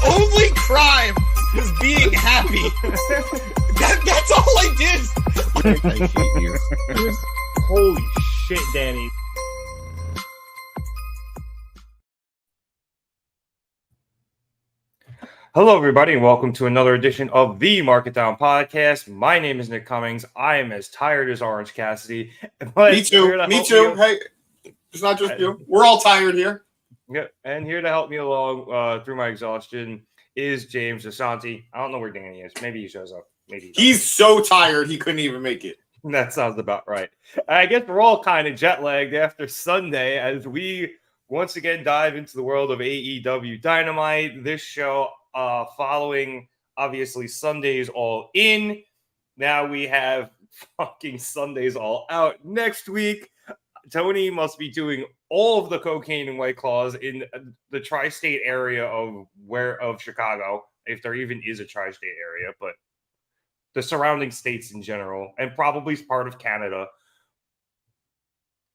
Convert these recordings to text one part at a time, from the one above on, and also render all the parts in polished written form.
only crime was being happy. That's all I did. I hate you. Holy shit, Danny. Hello, everybody, and welcome to another edition of the Market Down Podcast. My name is Nick Cummings. I am as tired as Orange Cassidy. But me too. Me too. Hey, it's not just you. We're all tired here. Yeah, and here to help me along through my exhaustion is James Asante. I don't know where Danny is. Maybe he shows up. Maybe he's so tired he couldn't even make it. That sounds about right. I guess we're all kind of jet lagged after Sunday as we once again dive into the world of AEW Dynamite. This show following obviously Sunday's All In. Now we have fucking Sunday's All Out next week. Tony must be doing all of the cocaine and White Claws in the tri-state area of Chicago, if there even is a tri-state area, but the surrounding states in general, and probably part of Canada.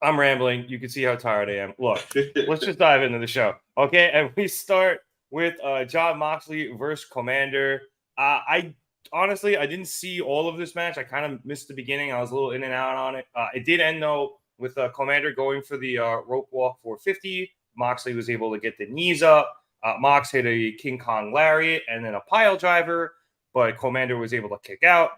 I'm rambling. You can see how tired I am. Look, let's just dive into the show. Okay, and we start with Jon Moxley versus Commander. I honestly didn't see all of this match. I kind of missed the beginning. I was a little in and out on it. It did end, though, with Commander going for the rope walk 450. Moxley was able to get the knees up. Mox hit a King Kong lariat and then a pile driver, but Commander was able to kick out.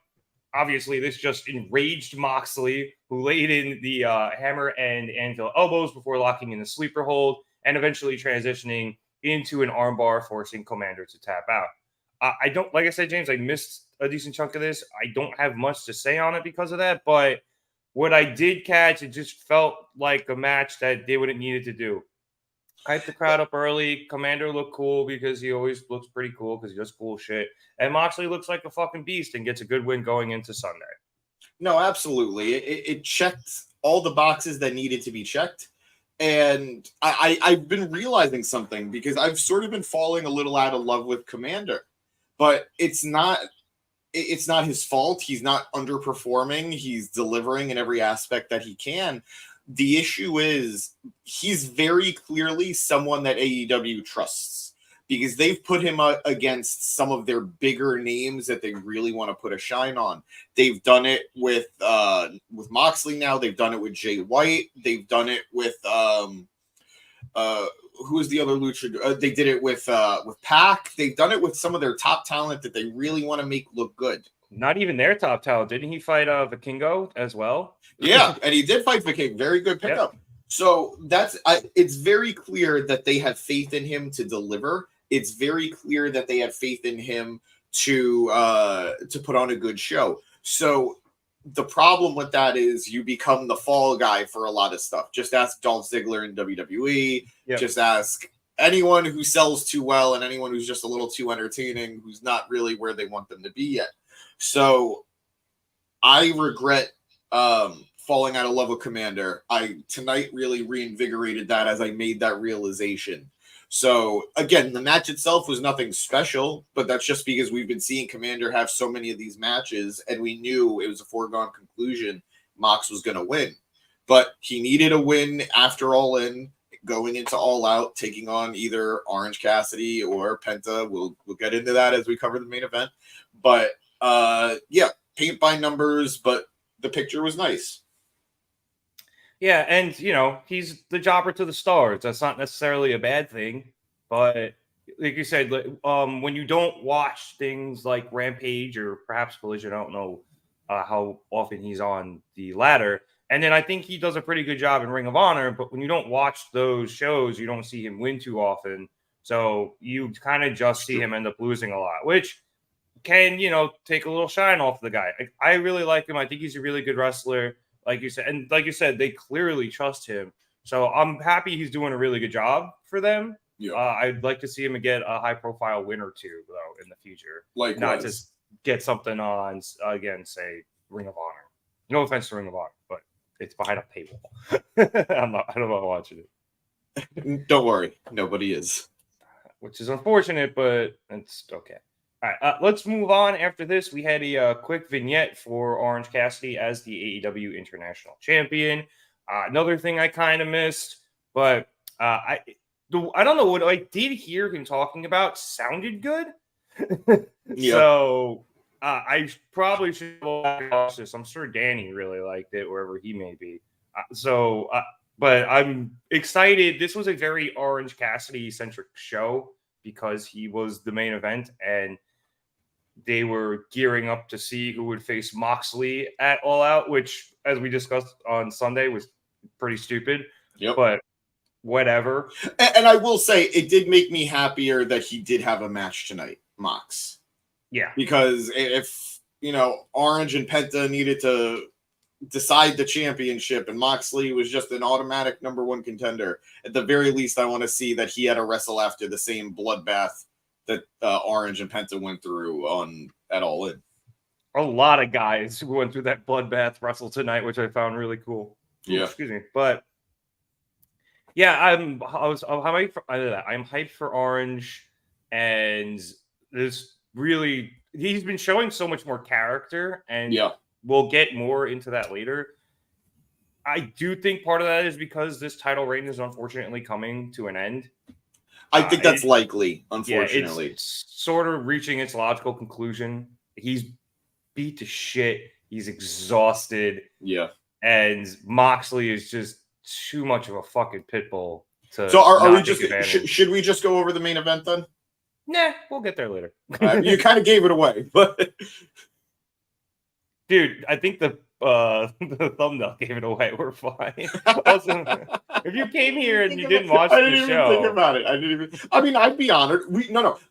Obviously, this just enraged Moxley, who laid in the hammer and anvil elbows before locking in the sleeper hold and eventually transitioning into an armbar, forcing Commander to tap out. I don't, like I said, James, I missed a decent chunk of this. I don't have much to say on it because of that, but what I did catch, it just felt like a match that they wouldn't needed to do. Hype the crowd up early. Commander looked cool because he always looks pretty cool because he does cool shit. And Moxley looks like a fucking beast and gets a good win going into Sunday. No, absolutely. It checked all the boxes that needed to be checked. And I've been realizing something because I've sort of been falling a little out of love with Commander. But it's not his fault. He's not underperforming. He's delivering in every aspect that he can. The issue is he's very clearly someone that AEW trusts because they've put him against some of their bigger names that they really want to put a shine on. They've done it with Moxley now. They've done it with Jay White. They've done it with who's the other luchador? They did it with Pac. They've done it with some of their top talent that they really want to make look good. Not even their top talent. Didn't he fight Vikingo as well? Yeah, and he did fight Vikingo. Very good pickup. Yep. So it's very clear that they have faith in him to deliver. It's very clear that they have faith in him to put on a good show. So the problem with that is you become the fall guy for a lot of stuff. Just ask Dolph Ziggler in WWE. Yep. Just ask anyone who sells too well and anyone who's just a little too entertaining, who's not really where they want them to be yet. So I regret falling out of love with Commander. Tonight really reinvigorated that as I made that realization. So again, the match itself was nothing special, but that's just because we've been seeing Commander have so many of these matches and we knew it was a foregone conclusion Mox was going to win. But he needed a win after All In, going into All Out, taking on either Orange Cassidy or Penta. We'll get into that as we cover the main event. But yeah, paint by numbers, but the picture was nice. Yeah, and he's the jobber to the stars. That's not necessarily a bad thing, but like you said, when you don't watch things like Rampage or perhaps Collision, I don't know how often he's on the ladder. And then I think he does a pretty good job in Ring of Honor, but when you don't watch those shows, you don't see him win too often. So you kind of just see him end up losing a lot, which can, take a little shine off the guy. I really like him. I think he's a really good wrestler, like you said. And like you said, they clearly trust him. So I'm happy he's doing a really good job for them. Yeah. I'd like to see him get a high-profile win or two, though, in the future. Likewise. Not just get something on, again, say, Ring of Honor. No offense to Ring of Honor, but it's behind a paywall. I don't know watching it. Don't worry. Nobody is. Which is unfortunate, but it's okay. All right, let's move on. After this, we had a quick vignette for Orange Cassidy as the AEW International Champion. Another thing I kind of missed, but I don't know what I did hear him talking about sounded good. Yeah. So I probably should watch this. I'm sure Danny really liked it wherever he may be. But I'm excited. This was a very Orange Cassidy centric show because he was the main event, and they were gearing up to see who would face Moxley at All Out, which, as we discussed on Sunday, was pretty stupid. Yep. But whatever. And I will say, it did make me happier that he did have a match tonight, Mox. Yeah. Because if, Orange and Penta needed to decide the championship and Moxley was just an automatic number one contender, at the very least, I want to see that he had to wrestle after the same bloodbath that Orange and Penta went through at All In. A lot of guys who went through that bloodbath wrestle tonight, which I found really cool. Yeah. Excuse me. But yeah, I'm hyped for Orange, and this really, he's been showing so much more character, and we'll get more into that later. I do think part of that is because this title reign is unfortunately coming to an end. I think that's likely, unfortunately. Yeah, it's sort of reaching its logical conclusion. He's beat to shit. He's exhausted. Yeah. And Moxley is just too much of a fucking pit bull to. So are we just should we just go over the main event then? Nah, we'll get there later. You kind of gave it away, but dude, I think the thumbnail gave it away. We're fine. Also, if you came here and you didn't watch the show, I didn't even think about it. I mean, I'd be honored.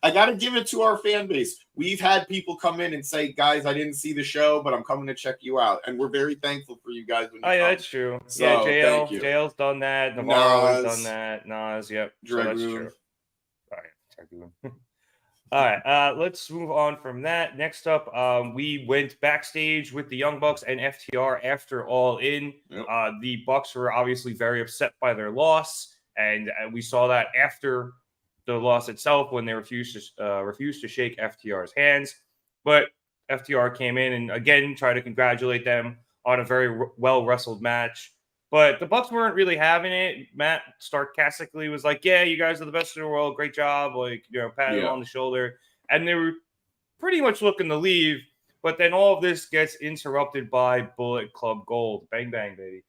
I got to give it to our fan base. We've had people come in and say, "Guys, I didn't see the show, but I'm coming to check you out," and we're very thankful for you guys. Oh yeah, that's true. So, yeah, JL's done that. Navarro's done that. Nas, yep. So that's true. All right, Dragoon. All right, let's move on from that. Next up, we went backstage with the Young Bucks and FTR after All In. Yep. The Bucks were obviously very upset by their loss, and we saw that after the loss itself when they refused to shake FTR's hands. But FTR came in and again tried to congratulate them on a very well wrestled match. But the Bucks weren't really having it. Matt sarcastically was like, "Yeah, you guys are the best in the world. Great job." Patting him on the shoulder. And they were pretty much looking to leave. But then all of this gets interrupted by Bullet Club Gold. Bang, bang, baby.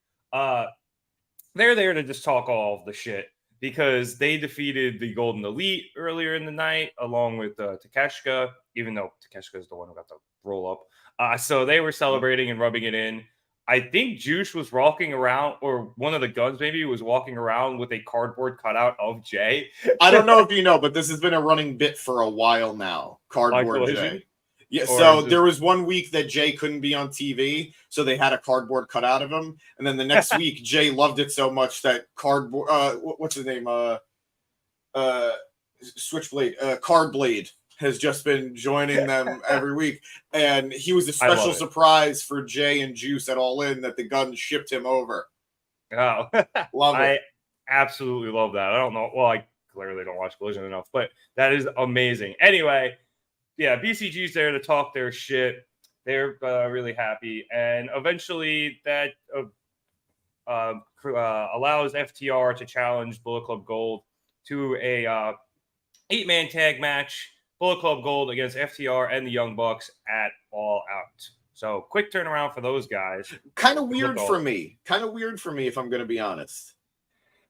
They're there to just talk all of the shit because they defeated the Golden Elite earlier in the night along with Takeshita, even though Takeshita is the one who got the roll up. So they were celebrating and rubbing it in. I think Juice was walking around, or one of the Guns maybe was walking around with a cardboard cutout of Jay. I don't know if you know, but this has been a running bit for a while now. Cardboard Jay. Yeah, so there was 1 week that Jay couldn't be on TV, so they had a cardboard cutout of him. And then the next week, Jay loved it so much that cardboard, what's his name? Switchblade, Cardblade has just been joining them every week. And he was a special surprise for Jay and Juice at All In that the Guns shipped him over. Oh, love it. I absolutely love that. I don't know. Well, I clearly don't watch Collision enough, but that is amazing. Anyway, yeah, BCG's there to talk their shit. They're really happy. And eventually that allows FTR to challenge Bullet Club Gold to a 8-man tag match. Bullet Club Gold against FTR and the Young Bucks at All Out. So quick turnaround for those guys. Kind of weird for me, if I'm going to be honest.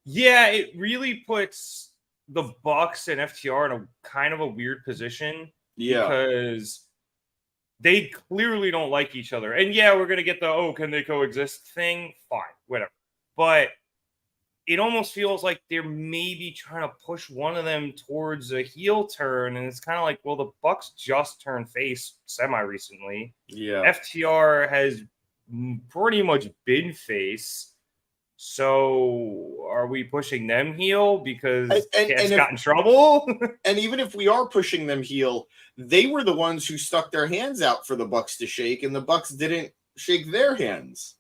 Yeah, it really puts the Bucks and FTR in a kind of a weird position. Yeah. Because they clearly don't like each other. And yeah, we're going to get the, can they coexist thing? Fine, whatever. But it almost feels like they're maybe trying to push one of them towards a heel turn. And it's kind of like, well, the Bucks just turned face semi-recently. Yeah. FTR has pretty much been face. So are we pushing them heel because Cass got in trouble? And even if we are pushing them heel, they were the ones who stuck their hands out for the Bucks to shake, and the Bucks didn't shake their hands.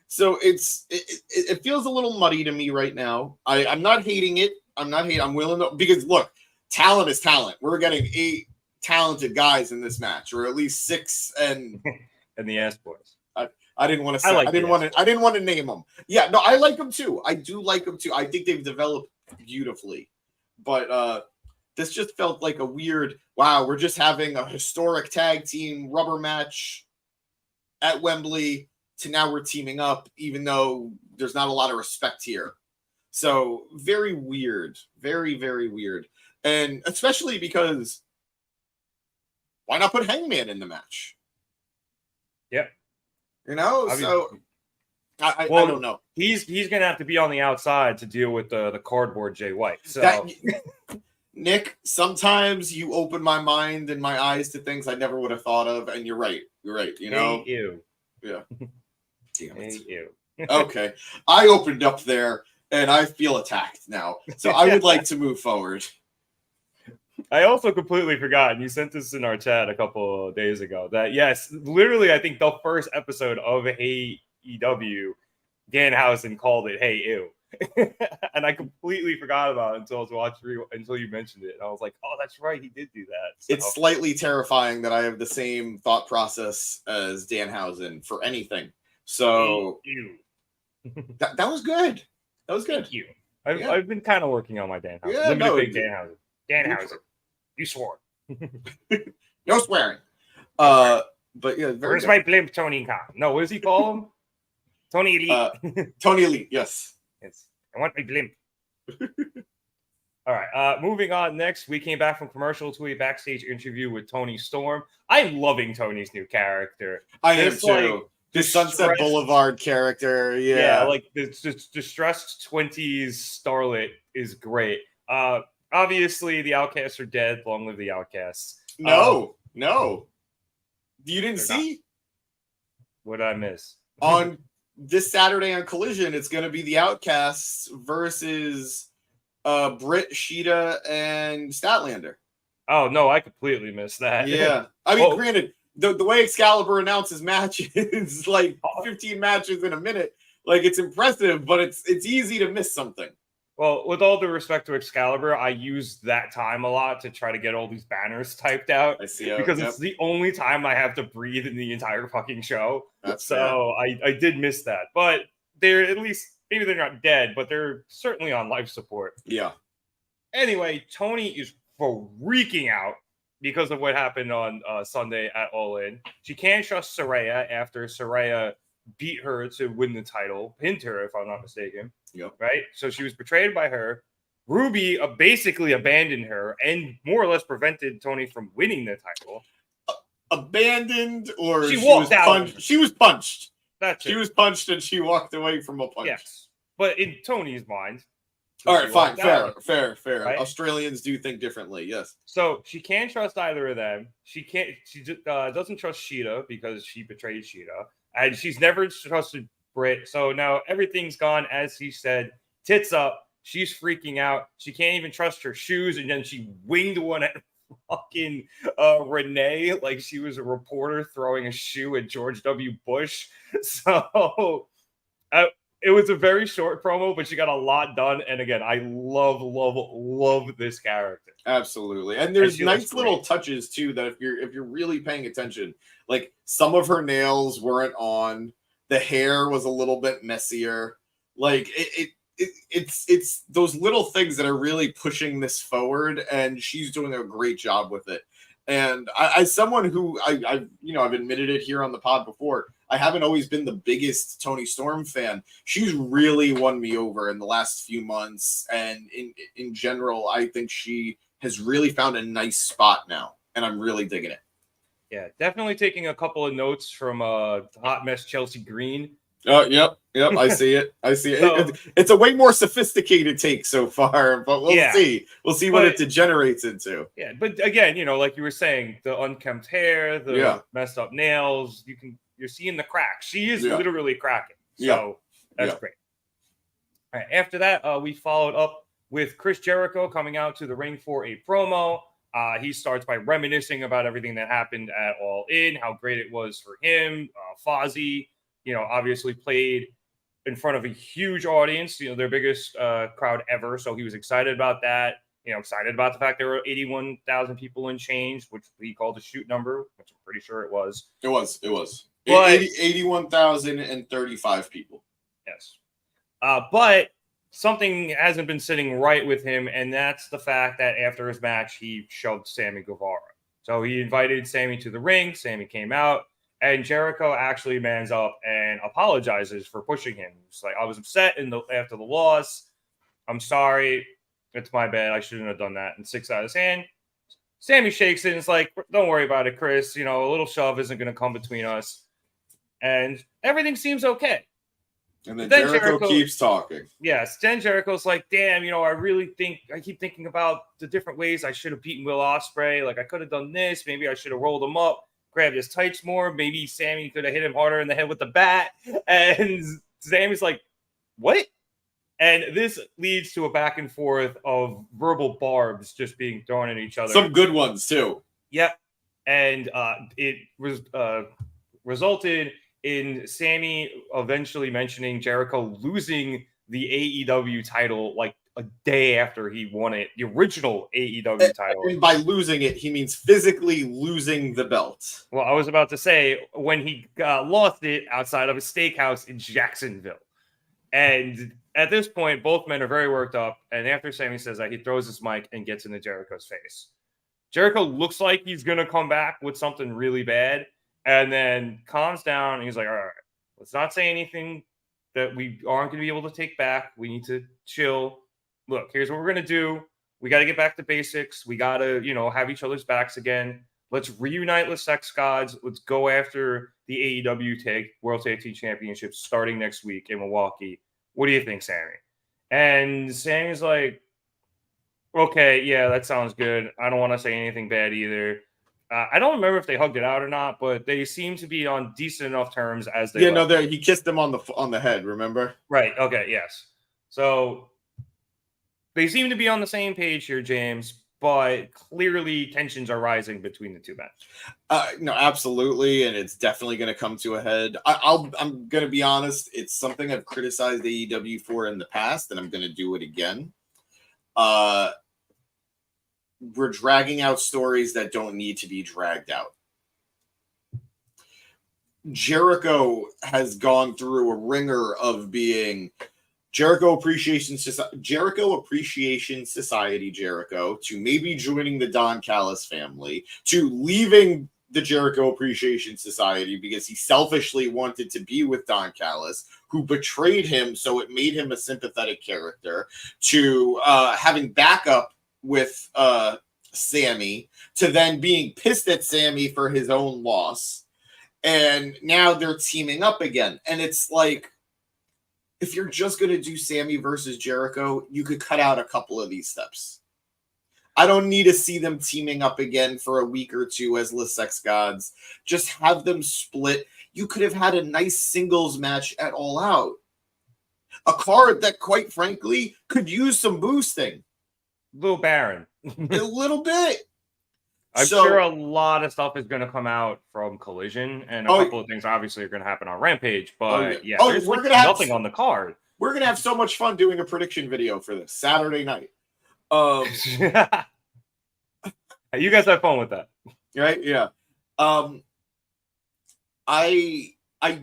So it feels a little muddy to me right now. I'm not hating it. I'm willing to, because look, talent is talent. We're getting 8 talented guys in this match, or at least 6 and the ass boys. I didn't want to say. I didn't want to name them. Yeah, no, I like them too. I do like them too. I think they've developed beautifully. But this just felt like a weird, wow, we're just having a historic tag team rubber match at Wembley to now we're teaming up, even though there's not a lot of respect here. So very weird, very, very weird. And especially because why not put Hangman in the match? Yep. You know, so I don't know. He's gonna have to be on the outside to deal with the cardboard Jay White. So Nick, sometimes you open my mind and my eyes to things I never would have thought of, and you're right. You're right. You know, you. Yeah. Damn it. You. Okay, I opened up there, and I feel attacked now. So I would like to move forward. I also completely forgot, and you sent this in our chat a couple of days ago, that yes, literally, I think the first episode of AEW, Danhausen called it "Hey Ew," and I completely forgot about it until I was watching until you mentioned it, and I was like, "Oh, that's right, he did do that." So. It's slightly terrifying that I have the same thought process as Danhausen for anything. So that was good. That was good. Thank you. I've been kind of working on my Danhausen. Yeah, Danhausen. Danhausen. You swore. No swearing. But yeah, where's my blimp, Tony Khan? No, what does he call him? Tony Elite. Tony Elite, yes. Yes. I want my blimp. All right. Moving on next, we came back from commercial to a backstage interview with Tony Storm. I'm loving Tony's new character. I am too. The Sunset Boulevard character. Yeah, like the distressed 20s starlet is great. Obviously, the Outcasts are dead. Long live the Outcasts. No. You didn't see? What did I miss? On this Saturday on Collision, it's going to be the Outcasts versus Britt, Sheeta, and Statlander. Oh, no, I completely missed that. Yeah. I mean, granted, the way Excalibur announces matches, like 15 matches in a minute, like it's impressive, but it's easy to miss something. Well, with all due respect to Excalibur, I use that time a lot to try to get all these banners typed out. I see. Because it's the only time I have to breathe in the entire fucking show. That's so I did miss that. But they're at least, maybe they're not dead, but they're certainly on life support. Yeah. Anyway, Tony is freaking out because of what happened on Sunday at All In. She can't trust Saraya after Saraya beat her to win the title, pinned her, if I'm not mistaken. Yep. Right? So she was betrayed by her. Ruby basically abandoned her and more or less prevented Tony from winning the title. Abandoned, or she walked out. Punched. She was punched. She was punched and she walked away from a punch. Yes. But in Tony's mind. All right, fine. Fair. Right? Australians do think differently, yes. So she can't trust either of them. She doesn't trust Sheeta because she betrayed Sheeta. And she's never trusted Britt. So now everything's gone, as he said, tits up. She's freaking out. She can't even trust her shoes. And then she winged one at fucking Renee like she was a reporter throwing a shoe at George W. Bush. So it was a very short promo, but she got a lot done. And again, I love this character. Absolutely. And there's nice little touches too that if you're really paying attention, like some of her nails weren't on, the hair was a little bit messier. Like it's those little things that are really pushing this forward, and she's doing a great job with it. And as someone who I've admitted it here on the pod before, I haven't always been the biggest Tony Storm fan. She's really won me over in the last few months, and in general, I think she has really found a nice spot now, and I'm really digging it. Yeah, definitely taking a couple of notes from Hot Mess Chelsea Green. Oh, yep. I see it. So, it's a way more sophisticated take so far, but we'll see. We'll see what it degenerates into. Yeah, but again, like you were saying, the unkempt hair, the messed up nails, you're seeing the cracks. She is literally cracking. So that's great. All right, after that, we followed up with Chris Jericho coming out to the ring for a promo. He starts by reminiscing about everything that happened at All In, how great it was for him. Fozzy, obviously played in front of a huge audience, their biggest crowd ever. So he was excited about that. Excited about the fact there were 81,000 people in change, which he called a shoot number, which I'm pretty sure it was. It was. 81,035 people. Yes. But something hasn't been sitting right with him, and that's the fact that after his match, he shoved Sammy Guevara. So he invited Sammy to the ring. Sammy came out, and Jericho actually mans up and apologizes for pushing him. It's like, I was upset after the loss. I'm sorry. It's my bad. I shouldn't have done that. And 6 out of his hand. Sammy shakes it and it's like, don't worry about it, Chris. You know, a little shove isn't going to come between us. And everything seems okay. And then Jericho keeps talking. Yes. Then Jericho's like, damn, you know, I keep thinking about the different ways I should have beaten Will Ospreay. Like, I could have done this. Maybe I should have rolled him up, grabbed his tights more. Maybe Sammy could have hit him harder in the head with the bat. And Sammy's like, what? And this leads to a back and forth of verbal barbs just being thrown at each other. Some good ones, too. Yep. And it was resulted in Sammy eventually mentioning Jericho losing the AEW title like a day after he won it, the original AEW title. And by losing it, he means physically losing the belt. Well, I was about to say when he lost it outside of a steakhouse in Jacksonville. And at this point, both men are very worked up. And after Sammy says that, he throws his mic and gets into Jericho's face. Jericho looks like he's going to come back with something really bad and then calms down. And he's like, all right, let's not say anything that we aren't going to be able to take back. We need to chill. Look, here's what we're going to do. We got to get back to basics. We got to, you know, have each other's backs again. Let's reunite with Sex Gods. Let's go after the AEW World Tag Team Championships starting next week in Milwaukee. What do you think, Sammy? And Sammy's like, okay, yeah, that sounds good. I don't want to say anything bad either. I don't remember if they hugged it out or not, but they seem to be on decent enough terms as they. Yeah, no, he kissed him on the head. Remember? Right. Okay. Yes. So they seem to be on the same page here, James. But clearly tensions are rising between the two men. No, absolutely, and it's definitely going to come to a head. I'm going to be honest. It's something I've criticized AEW for in the past, and I'm going to do it again. We're dragging out stories that don't need to be dragged out. Jericho has gone through a ringer of being Jericho Appreciation Society, Jericho, to maybe joining the Don Callis family, to leaving the Jericho Appreciation Society because he selfishly wanted to be with Don Callis, who betrayed him, so it made him a sympathetic character, to having backup with Sammy, to then being pissed at Sammy for his own loss. And now they're teaming up again. And it's like, if you're just going to do Sammy versus Jericho, you could cut out a couple of these steps. I don't need to see them teaming up again for a week or two as the Sex Gods. Just have them split. You could have had a nice singles match at All Out. A card that, quite frankly, could use some boosting. Little barren. A little bit. I'm sure a lot of stuff is going to come out from Collision, and a couple of things obviously are going to happen on Rampage. But there's we're gonna have nothing on the card. We're going to have so much fun doing a prediction video for this Saturday night. You guys have fun with that, right? Yeah. I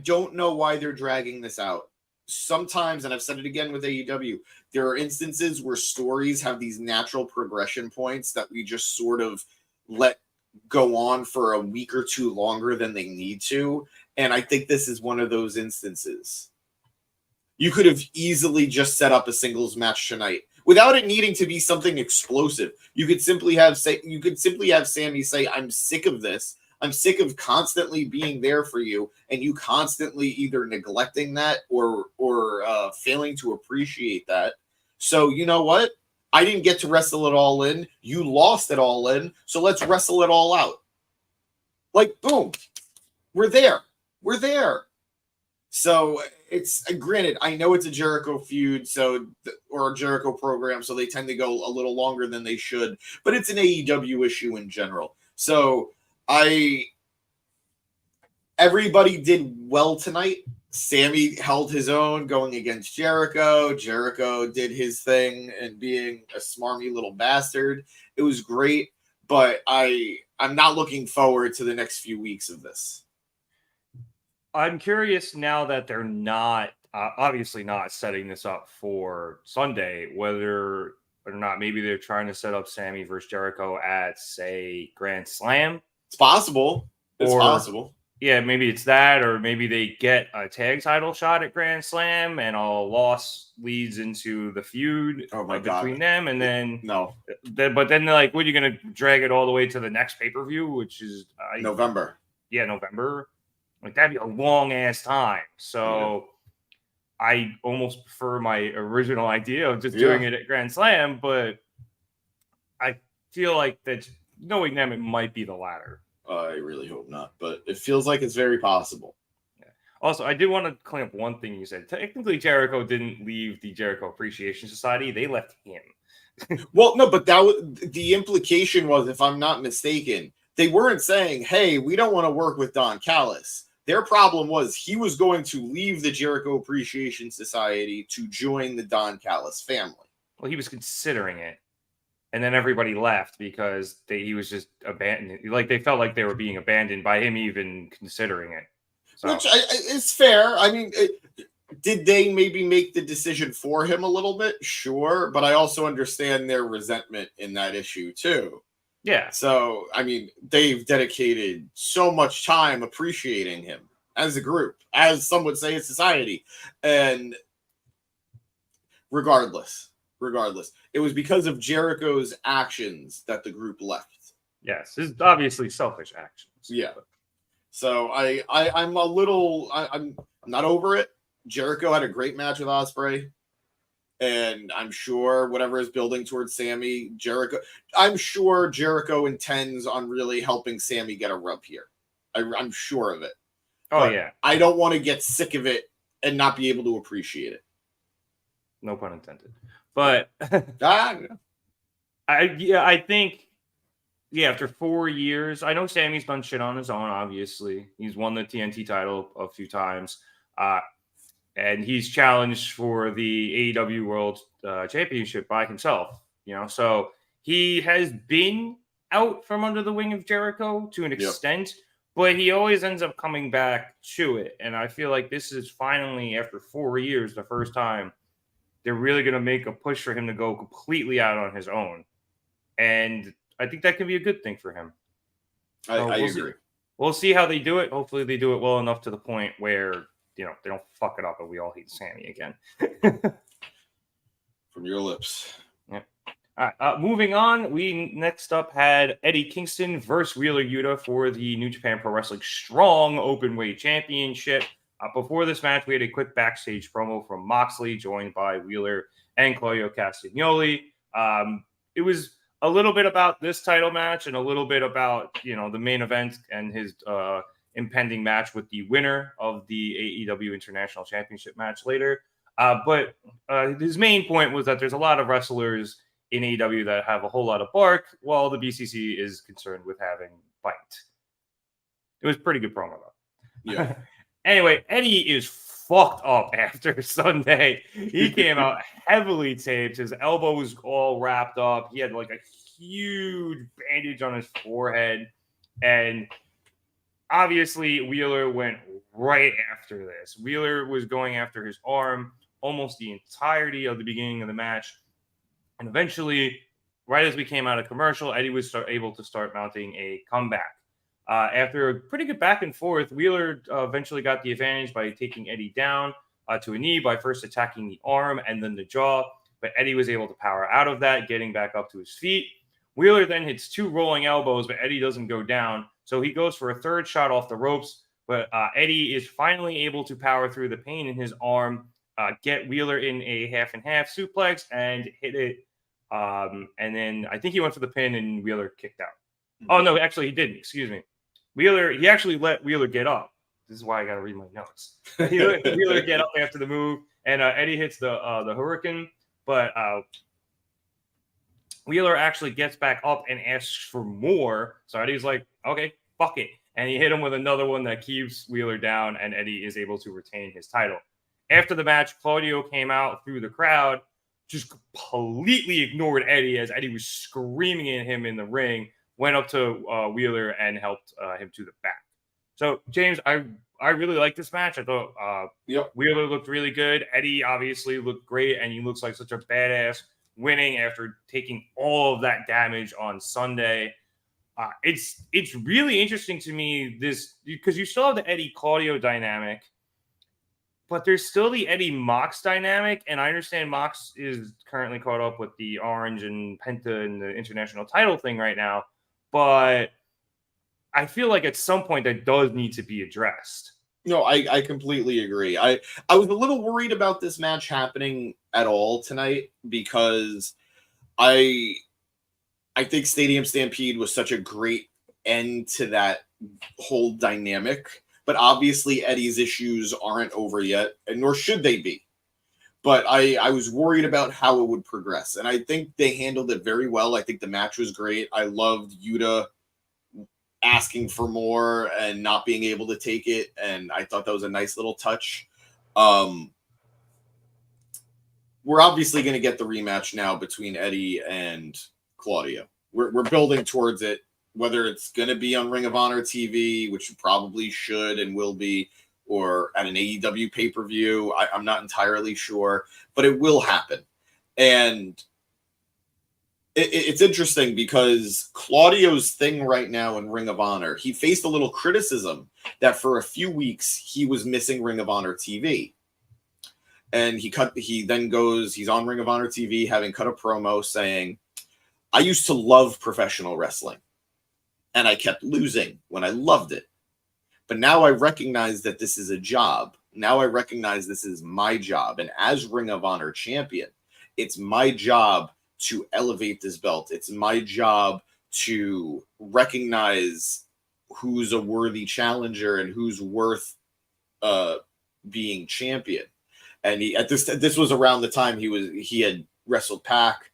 don't know why they're dragging this out. Sometimes, and I've said it again with AEW, there are instances where stories have these natural progression points that we just sort of let go on for a week or two longer than they need to. And I think this is one of those instances. You could have easily just set up a singles match tonight without it needing to be something explosive. You could simply have Sammy say, I'm sick of this. I'm sick of constantly being there for you, and you constantly either neglecting that or failing to appreciate that. So you know what? I didn't get to wrestle it all in. You lost it all in. So let's wrestle it all out. Like, boom. We're there. We're there. So it's granted, I know it's a Jericho feud, or a Jericho program, so they tend to go a little longer than they should, but it's an AEW issue in general. So everybody did well tonight. Sammy held his own going against Jericho. Jericho did his thing and being a smarmy little bastard. It was great, but I'm not looking forward to the next few weeks of this. I'm curious now that they're not obviously not setting this up for Sunday, whether or not maybe they're trying to set up Sammy versus Jericho at, say, Grand Slam. It's possible. It's possible. Yeah, maybe it's that, or maybe they get a tag title shot at Grand Slam and a loss leads into the feud between them. And then, but then they're like, what are you going to drag it all the way to the next pay-per-view, which is November. Yeah, November. Like, that'd be a long ass time. So I almost prefer my original idea of just doing it at Grand Slam, but I feel like that, knowing them, it might be the latter. I really hope not, but it feels like it's very possible. Yeah. Also, I did want to clean up one thing you said. Technically, Jericho didn't leave the Jericho Appreciation Society; they left him. Well, no, but that was the implication was, if I'm not mistaken, they weren't saying, "Hey, we don't want to work with Don Callis." Their problem was he was going to leave the Jericho Appreciation Society to join the Don Callis family. Well, he was considering it. And then everybody left because he was just abandoned. Like, they felt like they were being abandoned by him even considering it. So. Which is fair. I mean, did they maybe make the decision for him a little bit? Sure. But I also understand their resentment in that issue too. Yeah. So, I mean, they've dedicated so much time appreciating him as a group, as some would say, a society. And regardless, it was because of Jericho's actions that the group left. Yes, it's obviously selfish actions. Yeah. So I'm not over it. Jericho had a great match with Ospreay, and I'm sure whatever is building towards Sammy, I'm sure Jericho intends on really helping Sammy get a rub here. I'm sure of it. Oh, but yeah. I don't want to get sick of it and not be able to appreciate it. No pun intended. But I think after 4 years, I know Sammy's done shit on his own, obviously. He's won the TNT title a few times. And he's challenged for the AEW World Championship by himself. So he has been out from under the wing of Jericho to an extent, but he always ends up coming back to it. And I feel like this is finally, after 4 years, the first time they're really going to make a push for him to go completely out on his own. And I think that can be a good thing for him. I agree. We'll see how they do it. Hopefully they do it well enough to the point where, they don't fuck it up and we all hate Sammy again. From your lips. Yeah. All right, moving on, we next up had Eddie Kingston versus Wheeler Yuta for the New Japan Pro Wrestling Strong Openweight Championship. Before this match, we had a quick backstage promo from Moxley, joined by Wheeler and Claudio Castagnoli. It was a little bit about this title match and a little bit about, the main event and his impending match with the winner of the AEW International Championship match later. But his main point was that there's a lot of wrestlers in AEW that have a whole lot of bark, while the BCC is concerned with having bite. It was a pretty good promo, though. Yeah. Anyway, Eddie is fucked up after Sunday. He came out heavily taped. His elbow was all wrapped up. He had like a huge bandage on his forehead. And obviously, Wheeler went right after this. Wheeler was going after his arm almost the entirety of the beginning of the match. And eventually, right as we came out of commercial, Eddie was able to start mounting a comeback. After a pretty good back and forth, Wheeler eventually got the advantage by taking Eddie down to a knee by first attacking the arm and then the jaw. But Eddie was able to power out of that, getting back up to his feet. Wheeler then hits two rolling elbows, but Eddie doesn't go down. So he goes for a third shot off the ropes. But Eddie is finally able to power through the pain in his arm, get Wheeler in a half-and-half suplex, and hit it. And then I think he went for the pin, and Wheeler kicked out. Oh, no, actually, he didn't. Excuse me. He actually let Wheeler get up. This is why I got to read my notes. He let Wheeler get up after the move, and Eddie hits the Hurricane, but Wheeler actually gets back up and asks for more. So Eddie's like, okay, fuck it. And he hit him with another one that keeps Wheeler down, and Eddie is able to retain his title. After the match, Claudio came out through the crowd, just completely ignored Eddie as Eddie was screaming at him in the ring, went up to Wheeler and helped him to the back. So, James, I I really like this match. I thought Yep. Wheeler looked really good. Eddie obviously looked great, and he looks like such a badass winning after taking all of that damage on Sunday. It's really interesting to me this because you still have the Eddie Claudio dynamic, but there's still the Eddie Mox dynamic, and I understand Mox is currently caught up with the Orange and Penta and the international title thing right now, but I feel like at some point that does need to be addressed. No, I completely agree. I was a little worried about this match happening at all tonight because I think Stadium Stampede was such a great end to that whole dynamic. But obviously Eddie's issues aren't over yet, and nor should they be. But I was worried about how it would progress. And I think they handled it very well. I think the match was great. I loved Yuta asking for more and not being able to take it. And I thought that was a nice little touch. We're obviously going to get the rematch now between Eddie and Claudio. We're building towards it, whether it's going to be on Ring of Honor TV, which probably should and will be, or at an AEW pay-per-view. I'm not entirely sure, but it will happen. And it's interesting because Claudio's thing right now in Ring of Honor, he faced a little criticism that for a few weeks he was missing Ring of Honor TV. And he's on Ring of Honor TV having cut a promo saying, I used to love professional wrestling and I kept losing when I loved it. But now I recognize that this is a job. Now I recognize this is my job. And as Ring of Honor champion, it's my job to elevate this belt. It's my job to recognize who's a worthy challenger and who's worth being champion. And this was around the time he had wrestled Pac,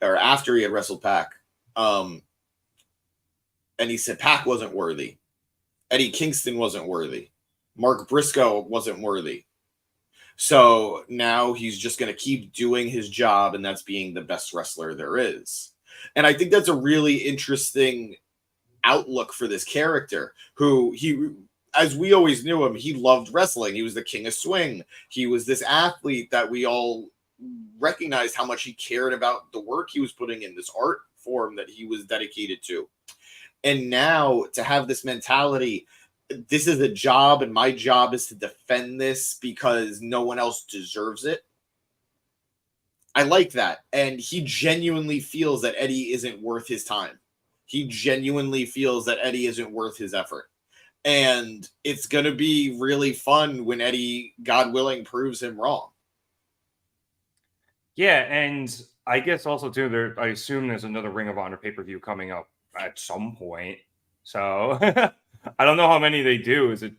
or after he had wrestled Pac. And he said Pac wasn't worthy. Eddie Kingston wasn't worthy. Mark Briscoe wasn't worthy. So now he's just going to keep doing his job, and that's being the best wrestler there is. And I think that's a really interesting outlook for this character who as we always knew him, he loved wrestling. He was the king of swing. He was this athlete that we all recognized how much he cared about the work he was putting in, this art form that he was dedicated to. And now to have this mentality, this is a job and my job is to defend this because no one else deserves it. I like that. And he genuinely feels that Eddie isn't worth his time. He genuinely feels that Eddie isn't worth his effort. And it's going to be really fun when Eddie, God willing, proves him wrong. Yeah, and I guess also too, I assume there's another Ring of Honor pay-per-view coming up at some point. So I don't know how many they do. Is it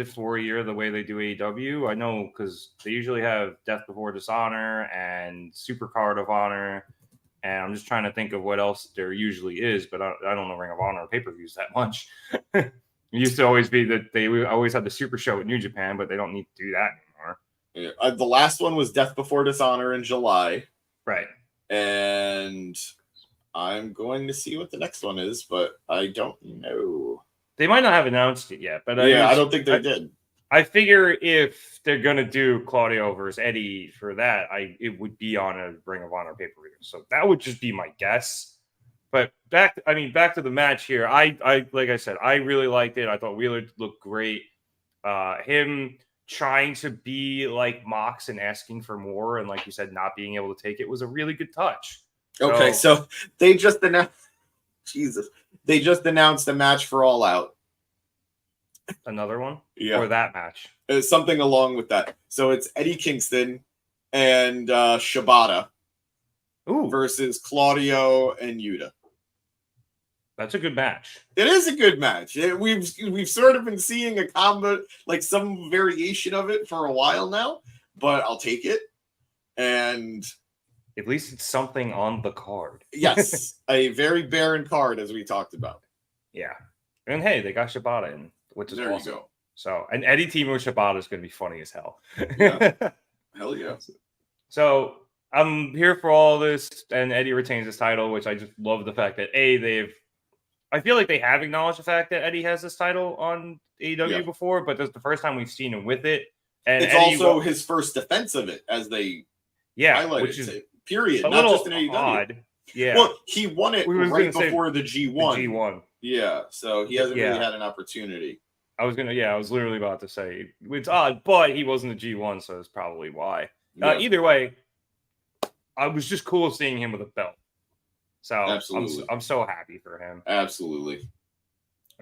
for a year the way they do AEW? I know because they usually have Death Before Dishonor and Supercard of Honor, and I'm just trying to think of what else there usually is, but I don't know Ring of Honor pay-per-views that much. It used to always be that they always had the Super Show at New Japan, but they don't need to do that anymore. Yeah, the last one was Death Before Dishonor in July. Right. And I'm going to see what the next one is, but I don't know. They might not have announced it yet, but I don't think they did. I figure if they're gonna do Claudio versus Eddie for that, it would be on a Ring of Honor pay-per-view. So that would just be my guess. But back to the match here. I like I said, I really liked it. I thought Wheeler looked great. Him trying to be like Mox and asking for more, and like you said, not being able to take it was a really good touch. Okay, so they just announced. Jesus, they just announced a match for All Out. Another one, yeah, or that match, something along with that. So it's Eddie Kingston and Shibata versus Claudio and Yuta. That's a good match. It is a good match. We've sort of been seeing a combo, like some variation of it for a while now, but I'll take it. And at least it's something on the card. Yes, a very barren card, as we talked about. Yeah, and hey, they got Shibata in, which is there awesome. You go. So, and Eddie team with Shibata is going to be funny as hell. Yeah. Hell yeah. So I'm here for all this, and Eddie retains his title, which I just love the fact that they've I feel like they have acknowledged the fact that Eddie has this title on AEW before, but this is the first time we've seen him with it. And it's Eddie, also his first defense of it, as they highlighted, which is period, a not little just in AEW. odd. Yeah. Well, he won it right before the G1. The G1. Yeah, so he hasn't really had an opportunity. I was literally about to say it's odd, but he wasn't the G1, so that's probably why. Either way, I was just cool seeing him with a belt. So absolutely. I'm so happy for him. Absolutely.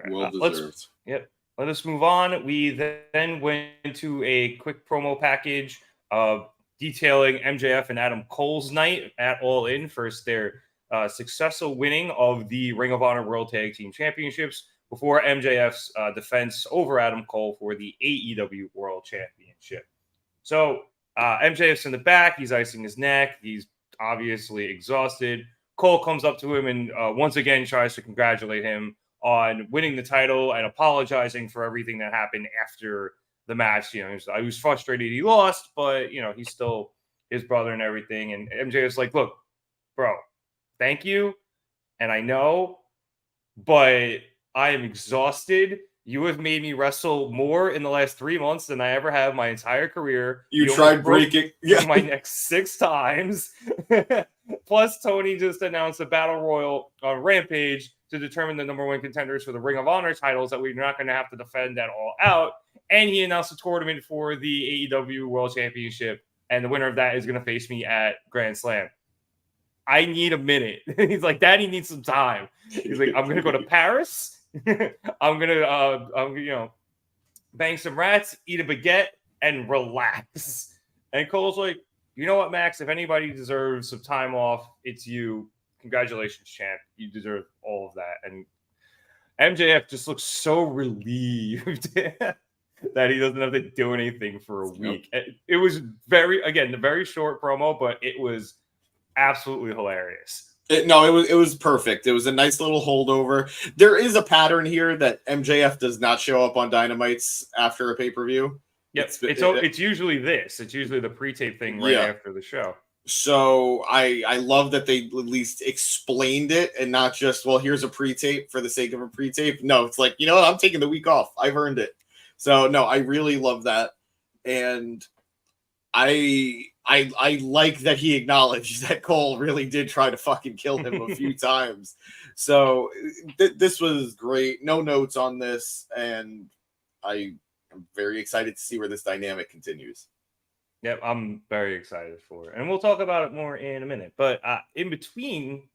Well deserved. Let us move on. We then went into a quick promo package detailing MJF and Adam Cole's night at All In for their successful winning of the Ring of Honor World Tag Team Championships before MJF's defense over Adam Cole for the AEW World Championship. So MJF's in the back. He's icing his neck. He's obviously exhausted. Cole comes up to him and once again tries to congratulate him on winning the title and apologizing for everything that happened after the match. You know, I was frustrated he lost, but, you know, he's still his brother and everything. And MJF's like, look, bro, thank you. And I know, but I am exhausted. You have made me wrestle more in the last 3 months than I ever have my entire career. You tried breaking my neck 6 times. Plus, Tony just announced a battle royal on Rampage to determine the number 1 contenders for the Ring of Honor titles that we're not going to have to defend at All Out. And he announced a tournament for the AEW World Championship. And the winner of that is going to face me at Grand Slam. I need a minute. He's like, Daddy needs some time. He's like, I'm going to go to Paris. I'm going to, bang some rats, eat a baguette, and relax. And Cole's like, you know what, Max? If anybody deserves some time off, it's you. Congratulations, champ. You deserve all of that. And MJF just looks so relieved that he doesn't have to do anything for a week. It was a very short promo, but it was absolutely hilarious. It was perfect. It was a nice little holdover. There is a pattern here that MJF does not show up on Dynamites after a pay-per-view. Yep. It's usually this. It's usually the pre-tape thing right after the show. So I love that they at least explained it and not just, well, here's a pre-tape for the sake of a pre-tape. No, it's like, you know what? I'm taking the week off. I've earned it. So no, I really love that. And I like that he acknowledged that Cole really did try to fucking kill him a few times. So this was great. No notes on this. And I am very excited to see where this dynamic continues. Yep, I'm very excited for it. And we'll talk about it more in a minute. But in between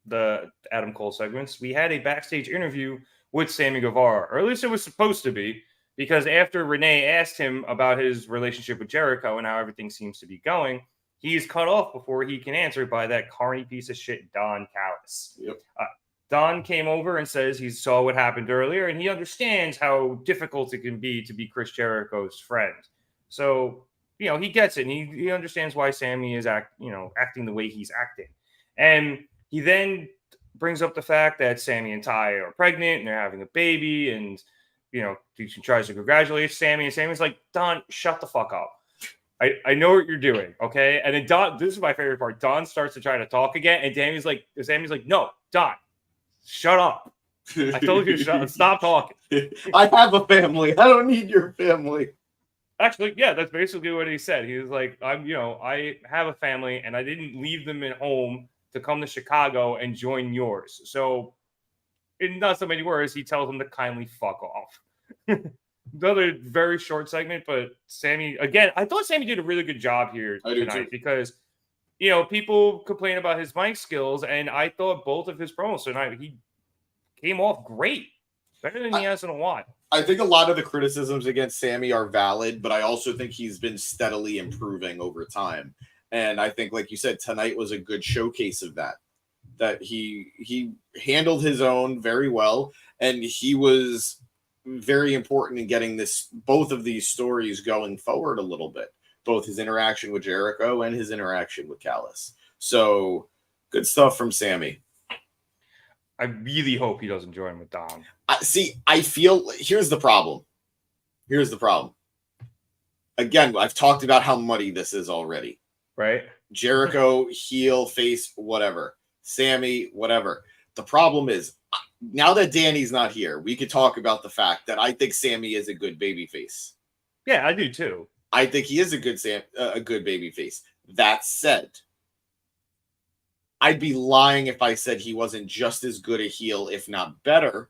the Adam Cole segments, we had a backstage interview with Sammy Guevara. Or at least it was supposed to be. Because after Renee asked him about his relationship with Jericho and how everything seems to be going, he's cut off before he can answer by that carny piece of shit, Don Callis. Yep. Don came over and says he saw what happened earlier, and he understands how difficult it can be to be Chris Jericho's friend. So, he gets it, and he understands why Sammy is acting the way he's acting. And he then brings up the fact that Sammy and Ty are pregnant, and they're having a baby, and he tries to congratulate Sammy, and Sammy's like, Don, shut the fuck up. I know what you're doing, okay? And then Don, this is my favorite part. Don starts to try to talk again, and Sammy's like, no, Don, shut up. I told you to stop talking. I have a family. I don't need your family. Actually, yeah, that's basically what he said. He was like, I have a family, and I didn't leave them at home to come to Chicago and join yours. So, in not so many words, he tells him to kindly fuck off. Another very short segment, but Sammy, again, I thought Sammy did a really good job here tonight because, people complain about his mic skills, and I thought both of his promos tonight, he came off great. Better than he has in a while. I think a lot of the criticisms against Sammy are valid, but I also think he's been steadily improving over time. And I think, like you said, tonight was a good showcase of that. That he handled his own very well, and he was very important in getting both of these stories going forward a little bit, both his interaction with Jericho and his interaction with Callis. So good stuff from Sammy. I really hope he doesn't join with Dom. I feel here's the problem. Again, I've talked about how muddy this is already. Right? Jericho, heel, face, whatever. Sammy, whatever. The problem is, now that Danny's not here, we could talk about the fact that I think Sammy is a good babyface. Yeah, I do too. I think he is a good babyface. That said, I'd be lying if I said he wasn't just as good a heel, if not better,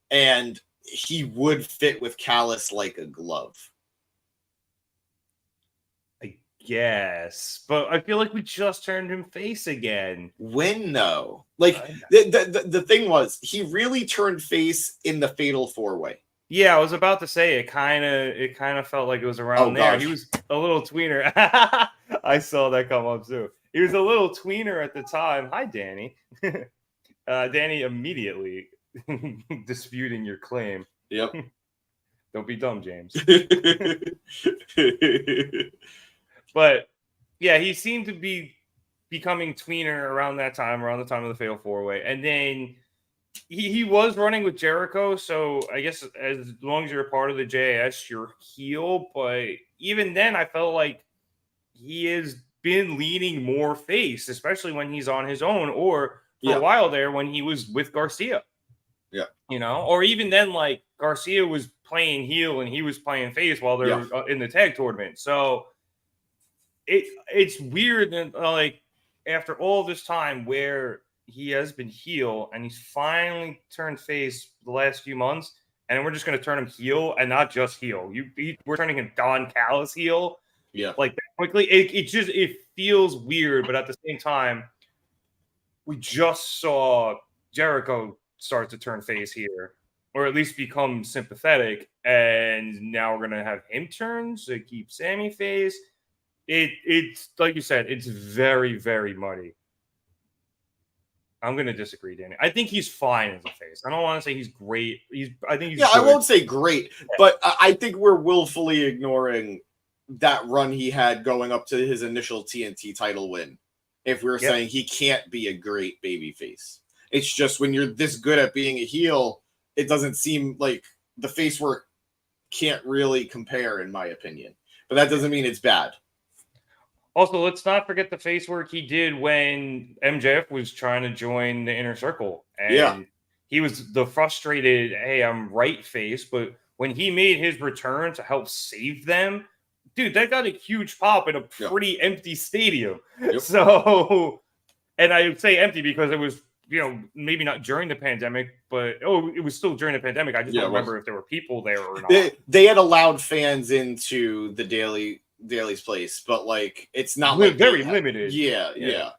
and he would fit with Callis like a glove. I guess, but I feel like we just turned him face again. When though? Like the thing was, he really turned face in the Fatal 4-Way. Yeah, I was about to say it kind of felt like it was around there. Gosh. He was a little tweener. I saw that come up too. He was a little tweener at the time. Hi, Danny. Danny immediately disputing your claim. Yep. Don't be dumb, James. But yeah, he seemed to be becoming tweener around that time, around the time of the Fatal 4-Way. And then he was running with Jericho, so I guess as long as you're a part of the JAS, you're heel. But even then, I felt like he has been leaning more face, especially when he's on his own, or for a while there when he was with Garcia. Yeah. You know, or even then, like Garcia was playing heel and he was playing face while they're in the tag tournament. So it's weird that like after all this time where he has been heel and he's finally turned face the last few months, and we're just going to turn him heel and not just heel. We're turning him Don Callis heel. Yeah. Like that quickly. It feels weird, but at the same time, we just saw Jericho start to turn face here, or at least become sympathetic, and now we're gonna have him turn to keep Sammy face. It's like you said, it's very, very muddy. I'm gonna disagree, Danny. I think he's fine as a face. I don't want to say he's great. I think he's good. I won't say great, but I think we're willfully ignoring that run he had going up to his initial TNT title win. If we're saying he can't be a great babyface, it's just when you're this good at being a heel, it doesn't seem like the face work can't really compare, in my opinion. But that doesn't mean it's bad. Also, let's not forget the face work he did when MJF was trying to join the Inner Circle. And he was the frustrated, hey, I'm right face. But when he made his return to help save them, dude, that got a huge pop in a pretty empty stadium. So, and I would say empty because it was, maybe not during the pandemic, but it was still during the pandemic. I just don't remember if there were people there or not. They had allowed fans into the Daily's place, but like it's not like very limited. Yeah.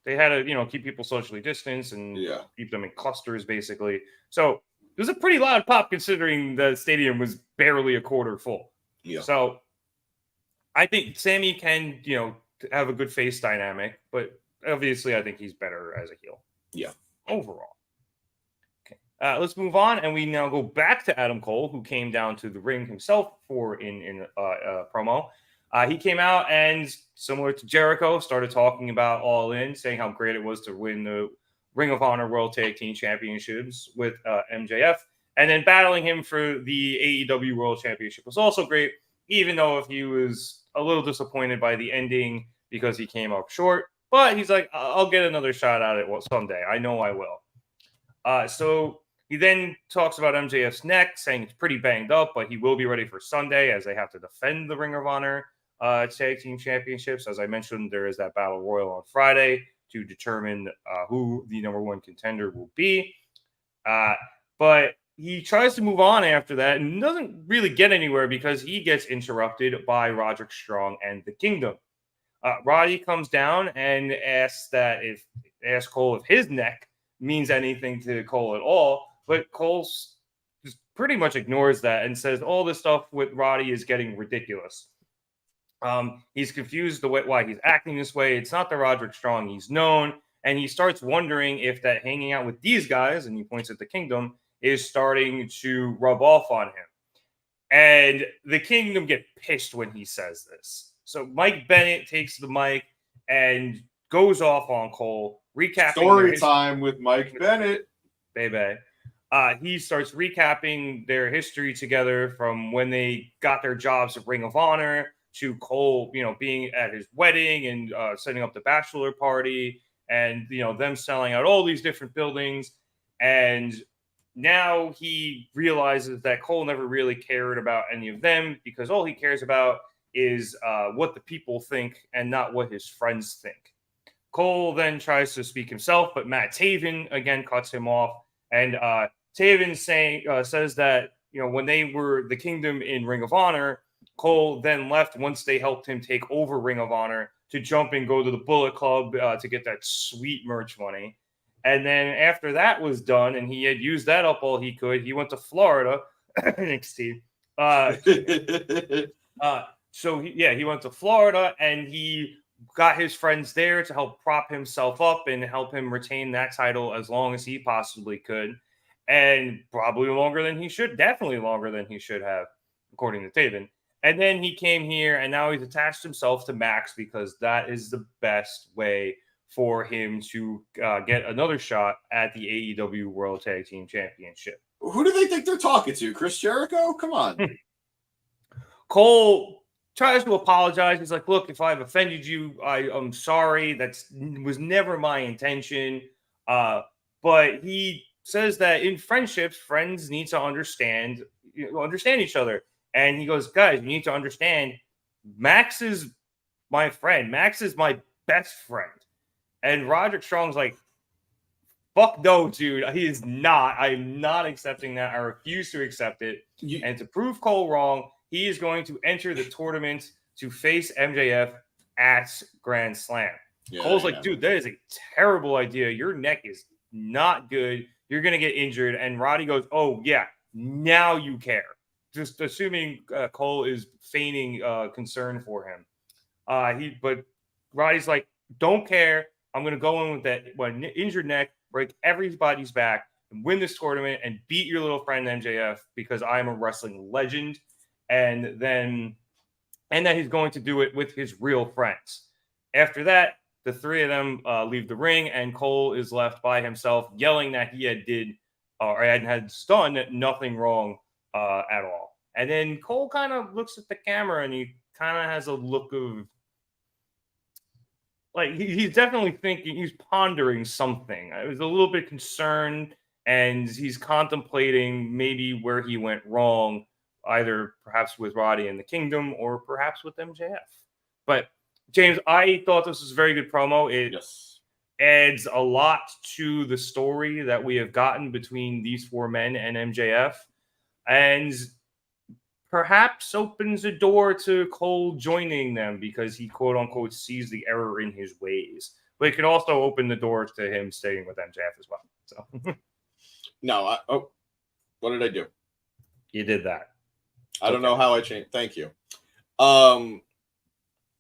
They had to, keep people socially distanced and keep them in clusters, basically. So it was a pretty loud pop considering the stadium was barely a quarter full. Yeah. So I think Sammy can, have a good face dynamic, but obviously I think he's better as a heel. Yeah. Overall. Okay. Let's move on, and we now go back to Adam Cole, who came down to the ring himself for in promo. He came out and, similar to Jericho, started talking about All In, saying how great it was to win the Ring of Honor World Tag Team Championships with MJF, and then battling him for the AEW World Championship was also great, even though if he was a little disappointed by the ending because he came up short. But he's like, I'll get another shot at it someday. I know I will. So he then talks about MJF's neck, saying it's pretty banged up, but he will be ready for Sunday as they have to defend the Ring of Honor Tag Team Championships. As I mentioned, there is that Battle Royal on Friday to determine who the number one contender will be. But he tries to move on after that and doesn't really get anywhere because he gets interrupted by Roderick Strong and the Kingdom. Roddy comes down and asks Cole if his neck means anything to Cole at all, but Cole just pretty much ignores that and says all this stuff with Roddy is getting ridiculous. He's confused why he's acting this way. It's not the Roderick Strong he's known, and he starts wondering if that hanging out with these guys, and he points at the Kingdom, is starting to rub off on him. And the Kingdom get pissed when he says this. So Mike Bennett takes the mic and goes off on Cole, recapping story time with Mike Bennett. Baby. He starts recapping their history together from when they got their jobs at Ring of Honor to Cole, being at his wedding and setting up the bachelor party and, them selling out all these different buildings. And now he realizes that Cole never really cared about any of them because all he cares about is what the people think and not what his friends think. Cole then tries to speak himself, but Matt Taven again cuts him off. And Taven says that, when they were the Kingdom in Ring of Honor, Cole then left once they helped him take over Ring of Honor to jump and go to the Bullet Club to get that sweet merch money. And then after that was done and he had used that up all he could, he went to Florida, NXT. He went to Florida and he got his friends there to help prop himself up and help him retain that title as long as he possibly could. And probably longer than he should, definitely longer than he should have, according to Taven. And then he came here and now he's attached himself to Max because that is the best way for him to get another shot at the AEW World Tag Team Championship. Who do they think they're talking to? Chris Jericho? Come on. Cole tries to apologize. He's like, look, if I've offended you, I'm sorry. That was never my intention. But he says that in friendships, friends need to understand each other. And he goes, guys, you need to understand, Max is my friend. Max is my best friend. And Roderick Strong's like, fuck no, dude. He is not. I'm not accepting that. I refuse to accept it. And to prove Cole wrong, he is going to enter the tournament to face MJF at Grand Slam. Yeah, Cole's like, dude, that is a terrible idea. Your neck is not good. You're going to get injured. And Roddy goes, oh, yeah, now you care. Just assuming Cole is feigning concern for him. But Roddy's like, don't care. I'm going to go in with that injured neck, break everybody's back, and win this tournament and beat your little friend MJF because I'm a wrestling legend. And then he's going to do it with his real friends. After that, the three of them leave the ring, and Cole is left by himself, yelling that he had done nothing wrong at all. And then Cole kind of looks at the camera, and he kind of has a look of like he's definitely thinking, he's pondering something. I was a little bit concerned, and he's contemplating maybe where he went wrong, either perhaps with Roddy and the Kingdom or perhaps with MJF. But James, I thought this was a very good promo. It adds a lot to the story that we have gotten between these four men and MJF, and perhaps opens a door to Cole joining them because he, quote unquote, sees the error in his ways. But it could also open the door to him staying with MJF as well. So, no, what did I do? You did that. I don't know how I changed. Thank you.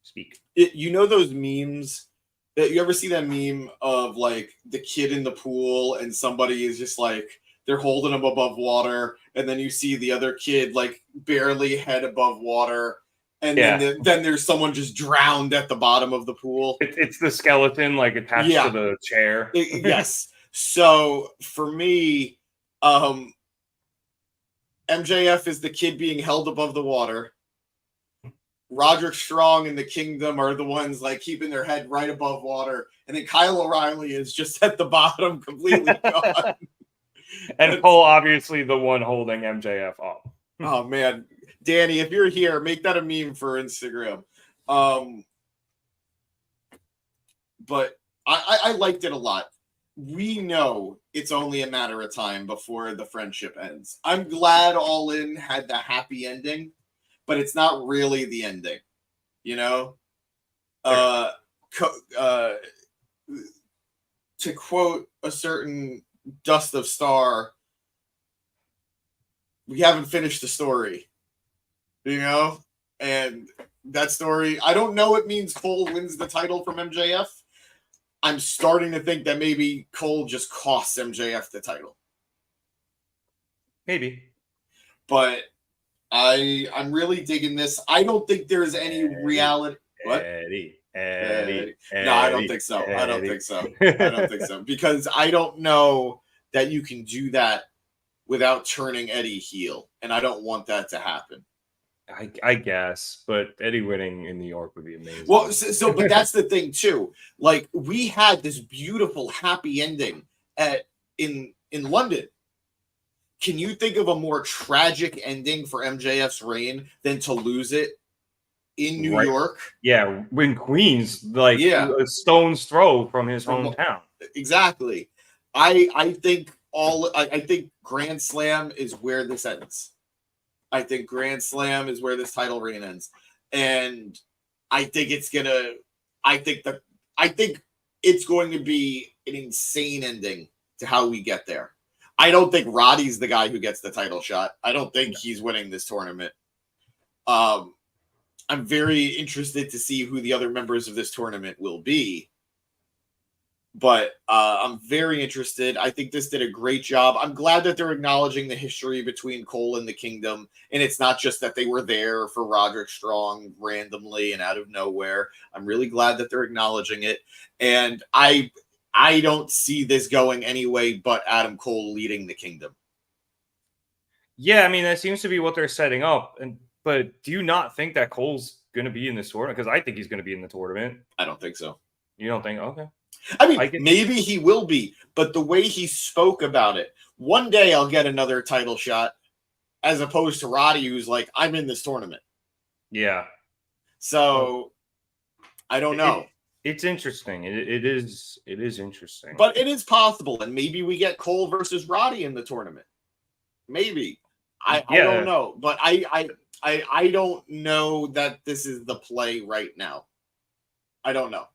Speak. You know those memes that you ever see that meme of like the kid in the pool and somebody is just like they're holding him above water, and then you see the other kid like barely head above water, and then there's someone just drowned at the bottom of the pool. It's the skeleton like attached to the chair. Yes. So for me, MJF is the kid being held above the water. Roderick Strong and the Kingdom are the ones like keeping their head right above water. And then Kyle O'Reilly is just at the bottom, completely gone. And Cole, obviously, the one holding MJF up. Oh, man. Danny, if you're here, make that a meme for Instagram. But I liked it a lot. We know it's only a matter of time before the friendship ends. I'm glad All In had the happy ending, but it's not really the ending, you know? To quote a certain Dust of Star, we haven't finished the story, you know? And that story, I don't know it means Cole wins the title from MJF. I'm starting to think that maybe Cole just costs MJF the title. Maybe. But I'm really digging this. I don't think there's any reality. What? Eddie. No, I don't think so. I don't think so. Because I don't know that you can do that without turning Eddie heel. And I don't want that to happen. I guess, but Eddie winning in New York would be amazing. Well, but that's the thing too. Like we had this beautiful happy ending in London, can you think of a more tragic ending for MJF's reign than to lose it in New York? Yeah, in Queens, like a stone's throw from his hometown. Exactly. I think I think Grand Slam is where this ends. I think Grand Slam is where this title reign ends. And I think it's going to be an insane ending to how we get there. I don't think Roddy's the guy who gets the title shot. I don't think he's winning this tournament. I'm very interested to see who the other members of this tournament will be. But I'm very interested. I think this did a great job. I'm glad that they're acknowledging the history between Cole and the Kingdom. And it's not just that they were there for Roderick Strong randomly and out of nowhere. I'm really glad that they're acknowledging it. And I don't see this going anyway but Adam Cole leading the Kingdom. Yeah, I mean, that seems to be what they're setting up. But do you not think that Cole's going to be in this tournament? Because I think he's going to be in the tournament. I don't think so. You don't think? Okay. I mean, maybe he will be, but the way he spoke about it, one day I'll get another title shot, as opposed to Roddy, who's like, I'm in this tournament. Yeah. So I don't know. It's interesting. It is interesting. But it is possible, and maybe we get Cole versus Roddy in the tournament. Maybe. I don't know. But I don't know that this is the play right now. I don't know.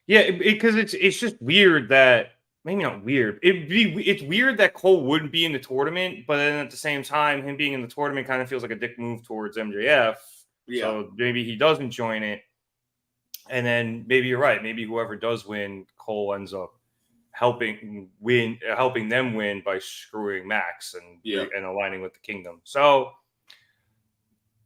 Yeah, because it's just weird that maybe not weird. It's weird that Cole wouldn't be in the tournament, but then at the same time, him being in the tournament kind of feels like a dick move towards MJF. Yeah. So maybe he doesn't join it, and then maybe you're right. Maybe whoever does win, Cole ends up helping them win by screwing Max and aligning with the Kingdom. So.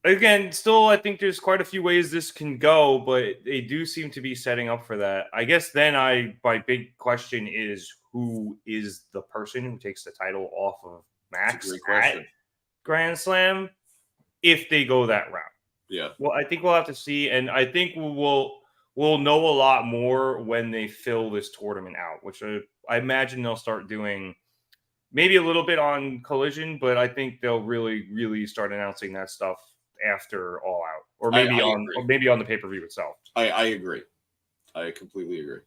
Again, still, I think there's quite a few ways this can go, but they do seem to be setting up for that. I guess then my big question is, who is the person who takes the title off of Max at Grand Slam if they go that route? Yeah. Well, I think we'll have to see, and I think we'll know a lot more when they fill this tournament out, which I imagine they'll start doing maybe a little bit on Collision, but I think they'll really, really start announcing that stuff after All Out, or maybe on the pay-per-view itself. I agree. I completely agree.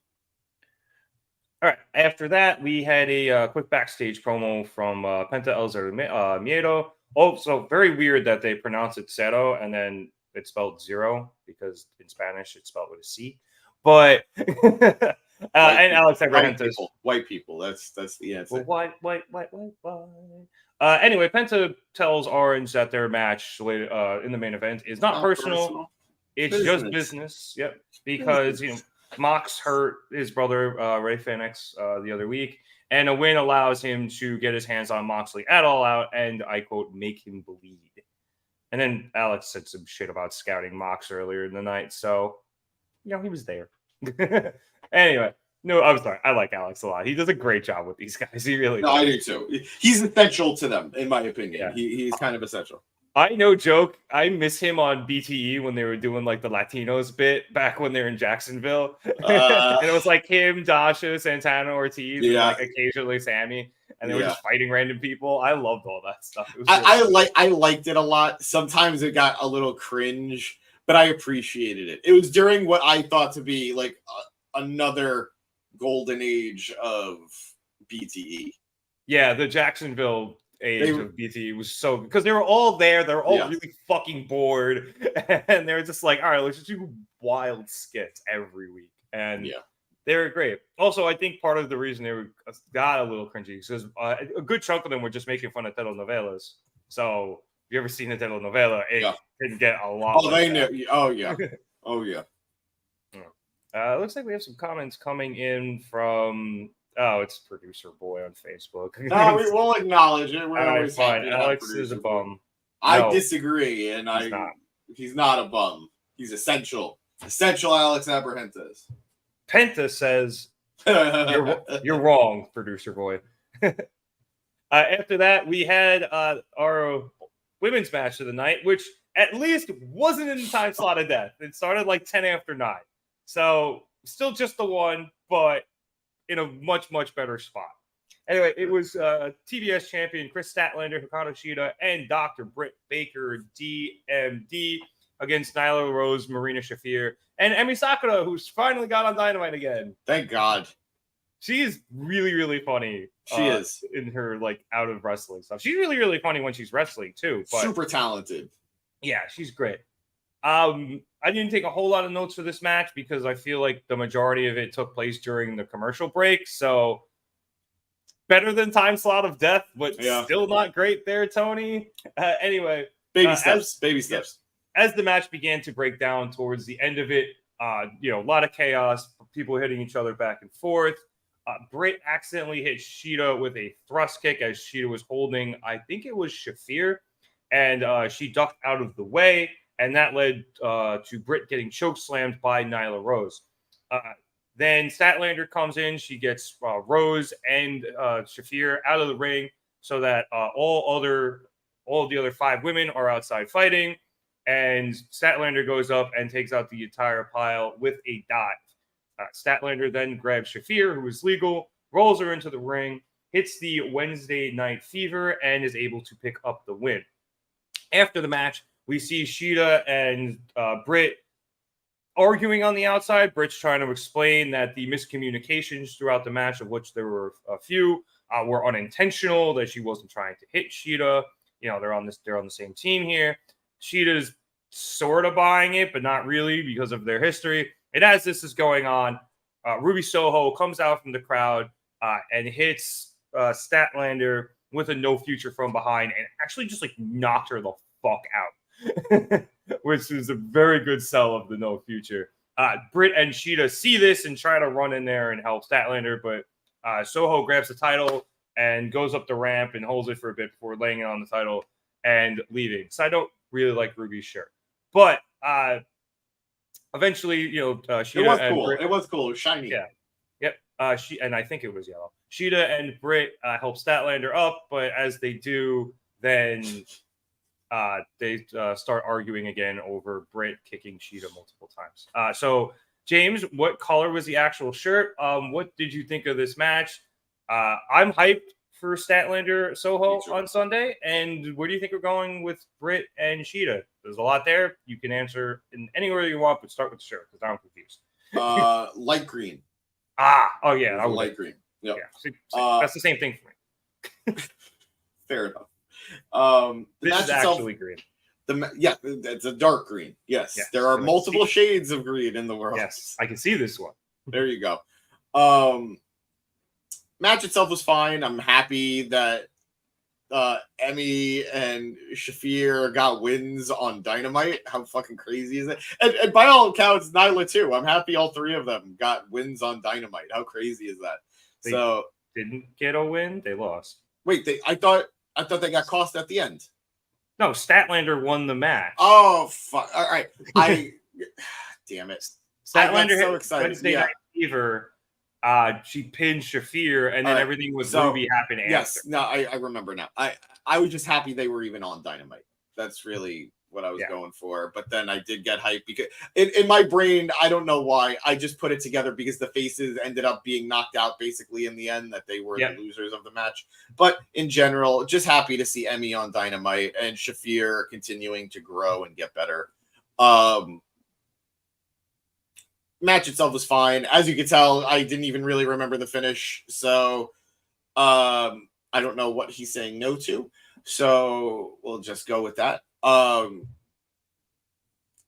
All right. After that, we had a quick backstage promo from Penta El Miedo. Oh, so very weird that they pronounce it Zero and then it's spelled zero because in Spanish it's spelled with a C. But and Alex Abrahantes. White people. That's the answer. Well, white. Anyway, Penta tells Orange that their match in the main event is not personal. It's just business. Yep. Because Mox hurt his brother Ray Phoenix the other week, and a win allows him to get his hands on Moxley at All Out, and I quote, make him bleed. And then Alex said some shit about scouting Mox earlier in the night, so he was there. Anyway. No, I'm sorry. I like Alex a lot. He does a great job with these guys. He really does. I do too. He's essential to them, in my opinion. Yeah. He's kind of essential. I no joke. I miss him on BTE when they were doing like the Latinos bit back when they were in Jacksonville. And it was like him, Dasha, Santana, Ortiz, and like occasionally Sammy. And they were just fighting random people. I loved all that stuff. I liked it a lot. Sometimes it got a little cringe, but I appreciated it. It was during what I thought to be like another golden age of BTE. Yeah, the Jacksonville age of BTE was so because they were all there. They were all really fucking bored, and they were just like, all right, let's just do wild skits every week. And they were great. Also, I think part of the reason they got a little cringy is because a good chunk of them were just making fun of telenovelas. So if you ever seen a telenovela, it can get a lot. Oh, they know. Oh yeah. Oh yeah. It looks like we have some comments coming in from it's Producer Boy on Facebook. No, we will acknowledge it. We're always fine. Alex is a bum. I disagree, and he's not a bum. He's essential. Essential Alex Abrahantes. Penta says you're wrong, Producer Boy. After that, we had our women's match of the night, which at least wasn't in the time slot of death. It started like 10 after 9. So still just the one, but in a much, much better spot. Anyway, it was TBS champion Chris Statlander, Hikaru Shida, and Dr. Britt Baker, DMD, against Nyla Rose, Marina Shafir, and Emi Sakura, who's finally got on Dynamite again. Thank God. She is really, really funny. She is in her like out of wrestling stuff. She's really, really funny when she's wrestling too. But, super talented. Yeah, she's great. I didn't take a whole lot of notes for this match because I feel like the majority of it took place during the commercial break. So better than Time Slot of Death, but still not great there, Tony. Anyway, baby steps. As the match began to break down towards the end of it, a lot of chaos, people hitting each other back and forth. Britt accidentally hit Shida with a thrust kick as Shida was holding, I think it was Shafir, and she ducked out of the way, and that led to Britt getting choke slammed by Nyla Rose. Then Statlander comes in, she gets Rose and Shafir out of the ring so that all of the other 5 women are outside fighting, and Statlander goes up and takes out the entire pile with a dive. Statlander then grabs Shafir, who is legal, rolls her into the ring, hits the Wednesday Night Fever, and is able to pick up the win. After the match, we see Shida and Britt arguing on the outside. Britt's trying to explain that the miscommunications throughout the match, of which there were a few, were unintentional, that she wasn't trying to hit Shida. They're on the same team here. Shida's sort of buying it, but not really because of their history. And as this is going on, Ruby Soho comes out from the crowd and hits Statlander with a no future from behind and actually just like knocked her the fuck out, which is a very good sell of the no future. Britt and Shida see this and try to run in there and help Statlander, but Soho grabs the title and goes up the ramp and holds it for a bit before laying it on the title and leaving. So I don't really like Ruby's shirt, but eventually, Shida it was and cool. Britt, it was cool. It was shiny. Yeah. Yep. And I think it was yellow. Shida and Britt help Statlander up, but as they do, then they start arguing again over Britt kicking Shida multiple times. So, James, what color was the actual shirt? What did you think of this match? I'm hyped for Statlander Soho on Sunday. And where do you think we're going with Britt and Shida? There's a lot there. You can answer in anywhere you want, but start with the shirt because I'm confused. Light green. Oh yeah, I light green. Yep. Yeah, that's the same thing for me. Fair enough. This is actually green. It's a dark green. Yes, there are multiple shades of green in the world. Yes, I can see this one. There you go. Match itself was fine. I'm happy that Emi and Shafir got wins on Dynamite. How fucking crazy is it? And by all accounts, Nyla too. I'm happy all 3 of them got wins on Dynamite. How crazy is that? They so didn't get a win. They lost. Wait, I thought they got cost at the end. No, Statlander won the match. Oh fuck! All right, damn it. Statlander so hit excited. Wednesday Night Fever. She pinned Shafir, and then everything with Ruby happened after. Yes, no, I remember now. I was just happy they were even on Dynamite. That's really what I was going for. But then I did get hyped because in my brain, I don't know why, I just put it together because the faces ended up being knocked out basically in the end, that they were the losers of the match. But in general, just happy to see Emi on Dynamite and Shafir continuing to grow and get better. Match itself was fine. As you can tell, I didn't even really remember the finish. So I don't know what he's saying no to. So we'll just go with that.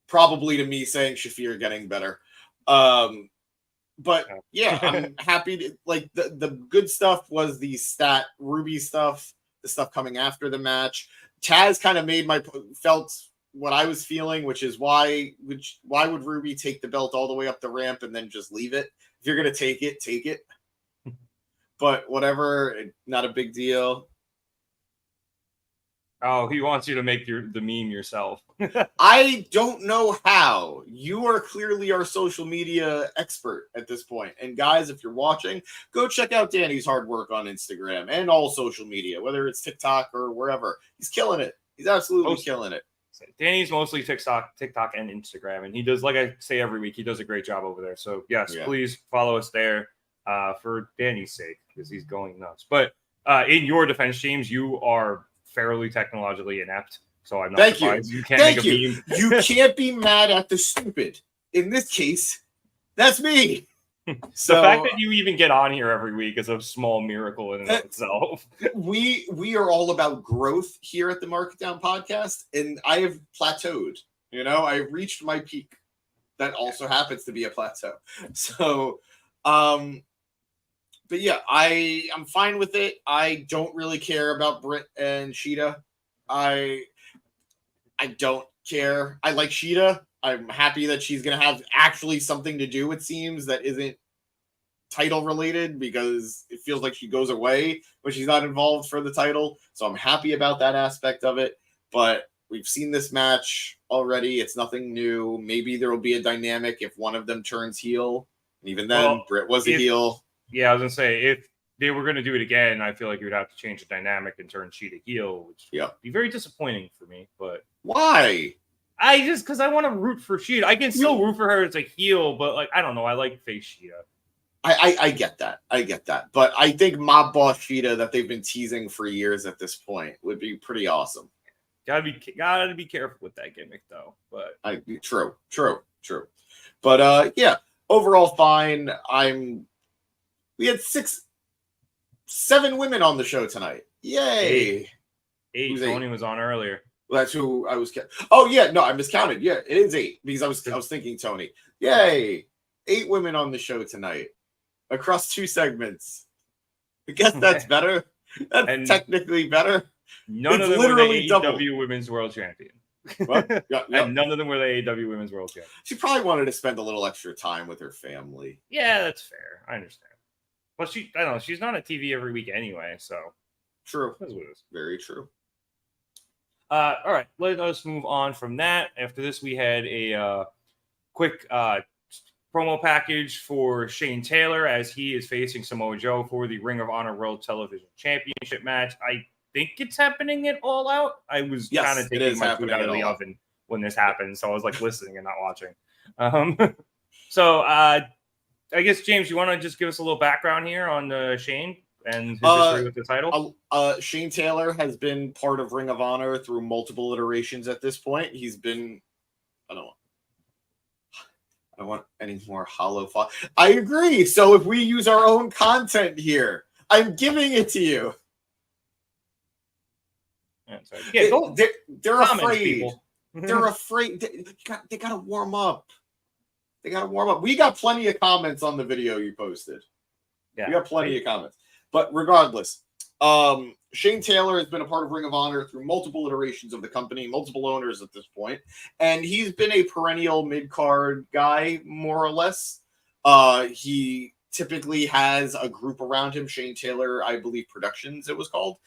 Probably to me saying Shafir getting better. But yeah, I'm happy to, like, the good stuff was the Ruby stuff, the stuff coming after the match. Taz kind of felt what I was feeling, which is why would Ruby take the belt all the way up the ramp and then just leave it? If you're gonna take it. But whatever, not a big deal. Oh, he wants you to make the meme yourself. I don't know how. You are clearly our social media expert at this point. And guys, if you're watching, go check out Danny's hard work on Instagram and all social media, whether it's TikTok or wherever. He's killing it. He's absolutely killing it. Danny's mostly TikTok and Instagram, and he does, like I say every week, he does a great job over there. So yes, please follow us there. for Danny's sake, because he's going nuts. But in your defense, James, you are fairly technologically inept, so I'm not surprised you can't make a meme. You can't be mad at the stupid. In this case, that's me. So the fact that you even get on here every week is a small miracle in and of itself. We are all about growth here at the Market Down Podcast, and I have plateaued. I've reached my peak. That also happens to be a plateau. So, but yeah, I'm fine with it. I don't really care about Britt and Sheeta. I don't care. I like Sheeta. I'm happy that she's going to have actually something to do, it seems, that isn't title related, because it feels like she goes away when she's not involved for the title. So I'm happy about that aspect of it. But we've seen this match already. It's nothing new. Maybe there will be a dynamic if one of them turns heel. And even then, Britt was a heel. Yeah, I was going to say, if they were going to do it again, I feel like you would have to change the dynamic and turn Sheeta heel, which would be very disappointing for me. But why? Because I want to root for Sheeta. I can still root for her as a heel, but I don't know. I like face Sheeta. I get that. But I think Mob Boss Sheeta that they've been teasing for years at this point would be pretty awesome. Gotta be careful with that gimmick though. But true. But yeah, overall fine. We had 7 women on the show tonight. Yay! 8. Tony was on earlier. Well, that's who I was. Oh yeah, no, I miscounted. Yeah, it is 8 because I was thinking Tony. Yay! 8 women on the show tonight across 2 segments. I guess that's better. That's technically better. None of them were the AEW Women's World Champion. What? Yeah. And none of them were the AEW Women's World Champion. She probably wanted to spend a little extra time with her family. Yeah, that's fair. I understand. But I don't know. She's not on TV every week anyway, so. True. That's what it is. Very true. All right, let us move on from that. After this, we had a quick promo package for Shane Taylor as he is facing Samoa Joe for the Ring of Honor World Television Championship match. I think it's happening at All Out. I was kind of taking my food out of the oven when this happened, so I was listening and not watching. So I guess, James, you want to just give us a little background here on Shane and his history with the title? Shane Taylor has been part of Ring of Honor through multiple iterations at this point. He's been, I don't want any more hollow thought. I agree. So if we use our own content here, I'm giving it to you. Yeah, they're afraid. They're afraid. They got to warm up. We got plenty of comments on the video you posted. Yeah, we got plenty of comments. But regardless, Shane Taylor has been a part of Ring of Honor through multiple iterations of the company, multiple owners at this point, and he's been a perennial mid-card guy, more or less. He typically has a group around him, Shane Taylor, I believe Productions it was called.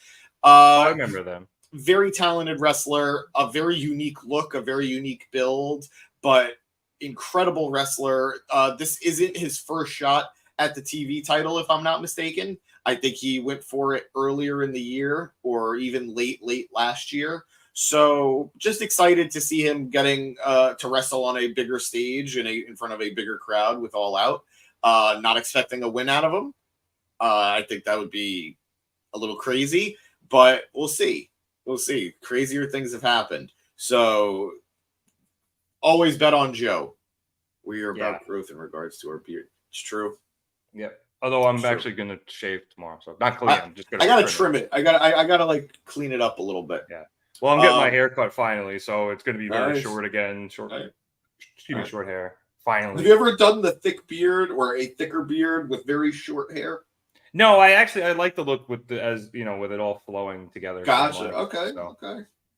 I remember them. Very talented wrestler, a very unique look, a very unique build, but incredible wrestler. This isn't his first shot at the TV title, if I'm not mistaken. I think he went for it earlier in the year or even late last year. So just excited to see him getting to wrestle on a bigger stage in front of a bigger crowd with All Out. Not expecting a win out of him. I think that would be a little crazy, but we'll see. Crazier things have happened. So always bet on Joe. We are about growth in regards to our beard. It's true. Yep. Although I'm actually going to shave tomorrow, so not clean. I'm just going to. I gotta trim it. I gotta clean it up a little bit. Yeah. Well, I'm getting my hair cut finally, so it's going to be very short again. Short hair. Finally. Have you ever done the thick beard or a thicker beard with very short hair? No, I like the look with with it all flowing together. Gotcha. Okay.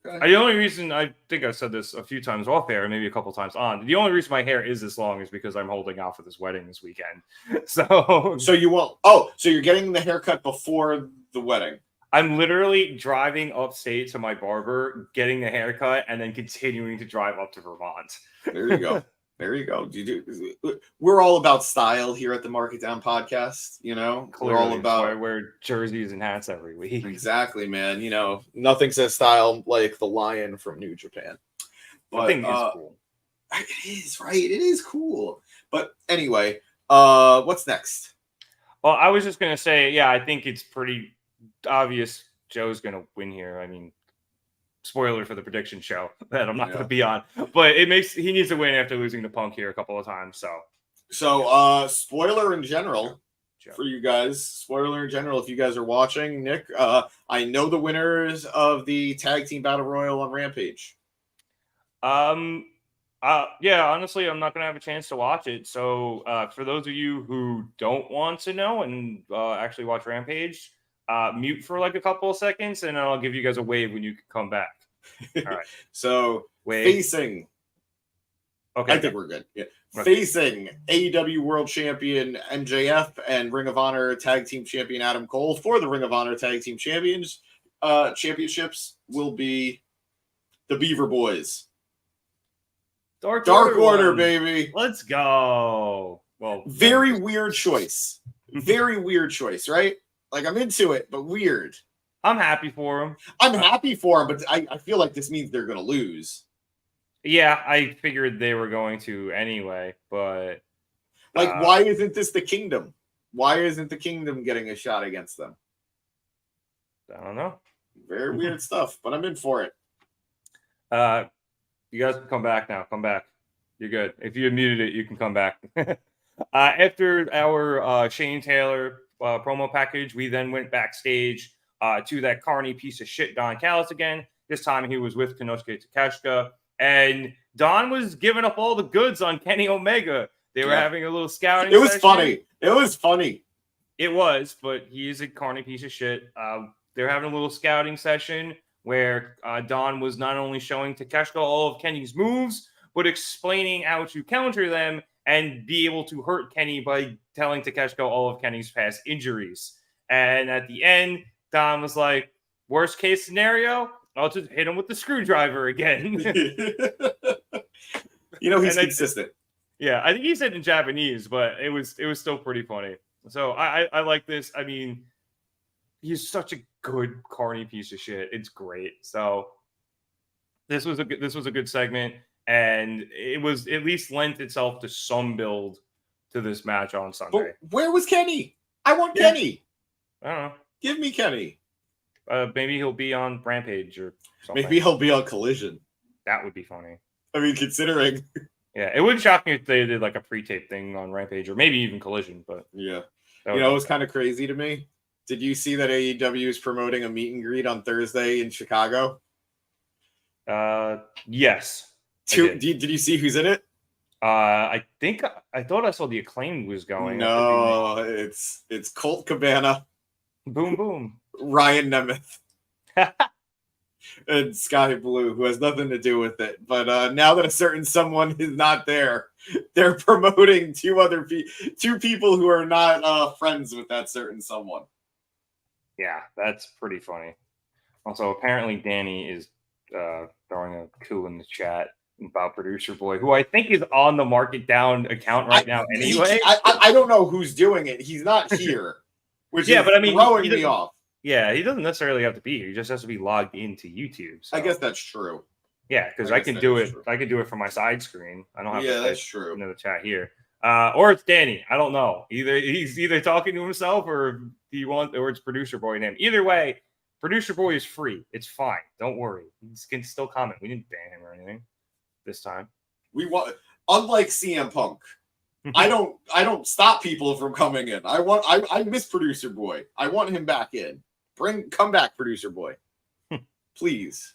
The only reason, I think I've said this a few times off air, maybe a couple times on, the only reason my hair is this long is because I'm holding out for this wedding this weekend. So you won't. Oh, so you're getting the haircut before the wedding? I'm literally driving upstate to my barber, getting the haircut, and then continuing to drive up to Vermont. There you go. We're all about style here at the Market Down Podcast. Clearly, we're all about. I wear jerseys and hats every week. Exactly, man. Nothing says style like the lion from New Japan. But, the thing is cool. It is right. It is cool. But anyway, what's next? Well, I was just gonna say, yeah, I think it's pretty obvious Joe's gonna win here. I mean, spoiler for the prediction show that I'm not gonna be on, but he needs to win after losing to Punk here a couple of times. So, spoiler in general for you guys. Spoiler in general, if you guys are watching, Nick, I know the winners of the tag team battle royal on Rampage. Yeah, honestly, I'm not gonna have a chance to watch it. So, for those of you who don't want to know and actually watch Rampage, mute for like a couple of seconds, and I'll give you guys a wave when you can come back. All right. So, wave. Facing. Okay. I think we're good. Yeah. Okay. Facing AEW World Champion MJF and Ring of Honor Tag Team Champion Adam Cole for the Ring of Honor Tag Team Championships will be the Beaver Boys. Dark Order, baby. Let's go. Well, very weird choice. Very weird choice, right? Like, I'm into it, but weird. I'm happy for him. I'm happy for him, but I feel like this means they're going to lose. Yeah, I figured they were going to anyway, but... Like, why isn't this the Kingdom? Why isn't the Kingdom getting a shot against them? I don't know. Very weird stuff, but I'm in for it. You guys can come back now. Come back. You're good. If you muted it, you can come back. After our Shane Taylor promo package, we then went backstage to that carny piece of shit Don Callis again. This time he was with Konosuke Takeshita. And Don was giving up all the goods on Kenny Omega. They were having a little scouting session. Funny. It was funny. It was, but he is a carny piece of shit. They're having a little scouting session where Don was not only showing Takeshita all of Kenny's moves, but explaining how to counter them and be able to hurt Kenny by telling Takeshita all of Kenny's past injuries. And at the end, Don was like, worst case scenario, I'll just hit him with the screwdriver again. He's consistent. Yeah, I think he said in Japanese, but it was still pretty funny. So I like this. I mean, he's such a good carny piece of shit. It's great. So this was a good segment, and it was at least lent itself to some build to this match on Sunday. But where was Kenny? I want Kenny. I don't know. Give me Kenny. Maybe he'll be on Rampage or something. Maybe he'll be on Collision. That would be funny. I mean, considering. Yeah, it wouldn't shock me if they did like a pre-tape thing on Rampage or maybe even Collision. But yeah, it was kind of crazy to me. Did you see that AEW is promoting a meet and greet on Thursday in Chicago? Yes. Did you see who's in it? I thought I saw the Acclaimed was going. No, it's Colt Cabana. Boom boom. Ryan Nemeth. And Sky Blue, who has nothing to do with it. But now that a certain someone is not there, they're promoting two people who are not friends with that certain someone. Yeah, that's pretty funny. Also, apparently Danny is throwing a coup in the chat about Producer Boy, who I think is on the Market Down account right now anyway. I don't know who's doing it. He's not here, which is but I mean, throwing me off. Yeah, he doesn't necessarily have to be here. He just has to be logged into YouTube. So. I guess that's true. Yeah, because I can do it. I can do it from my side screen. I don't have to. That's true. Into the chat here, or it's Danny. I don't know. He's talking to himself, or or it's Producer Boy name. Either way, Producer Boy is free. It's fine. Don't worry. He can still comment. We didn't ban him or anything this time. Unlike CM Punk. I don't stop people from coming in. I miss Producer Boy. I want him back in. Come back, Producer Boy. Please.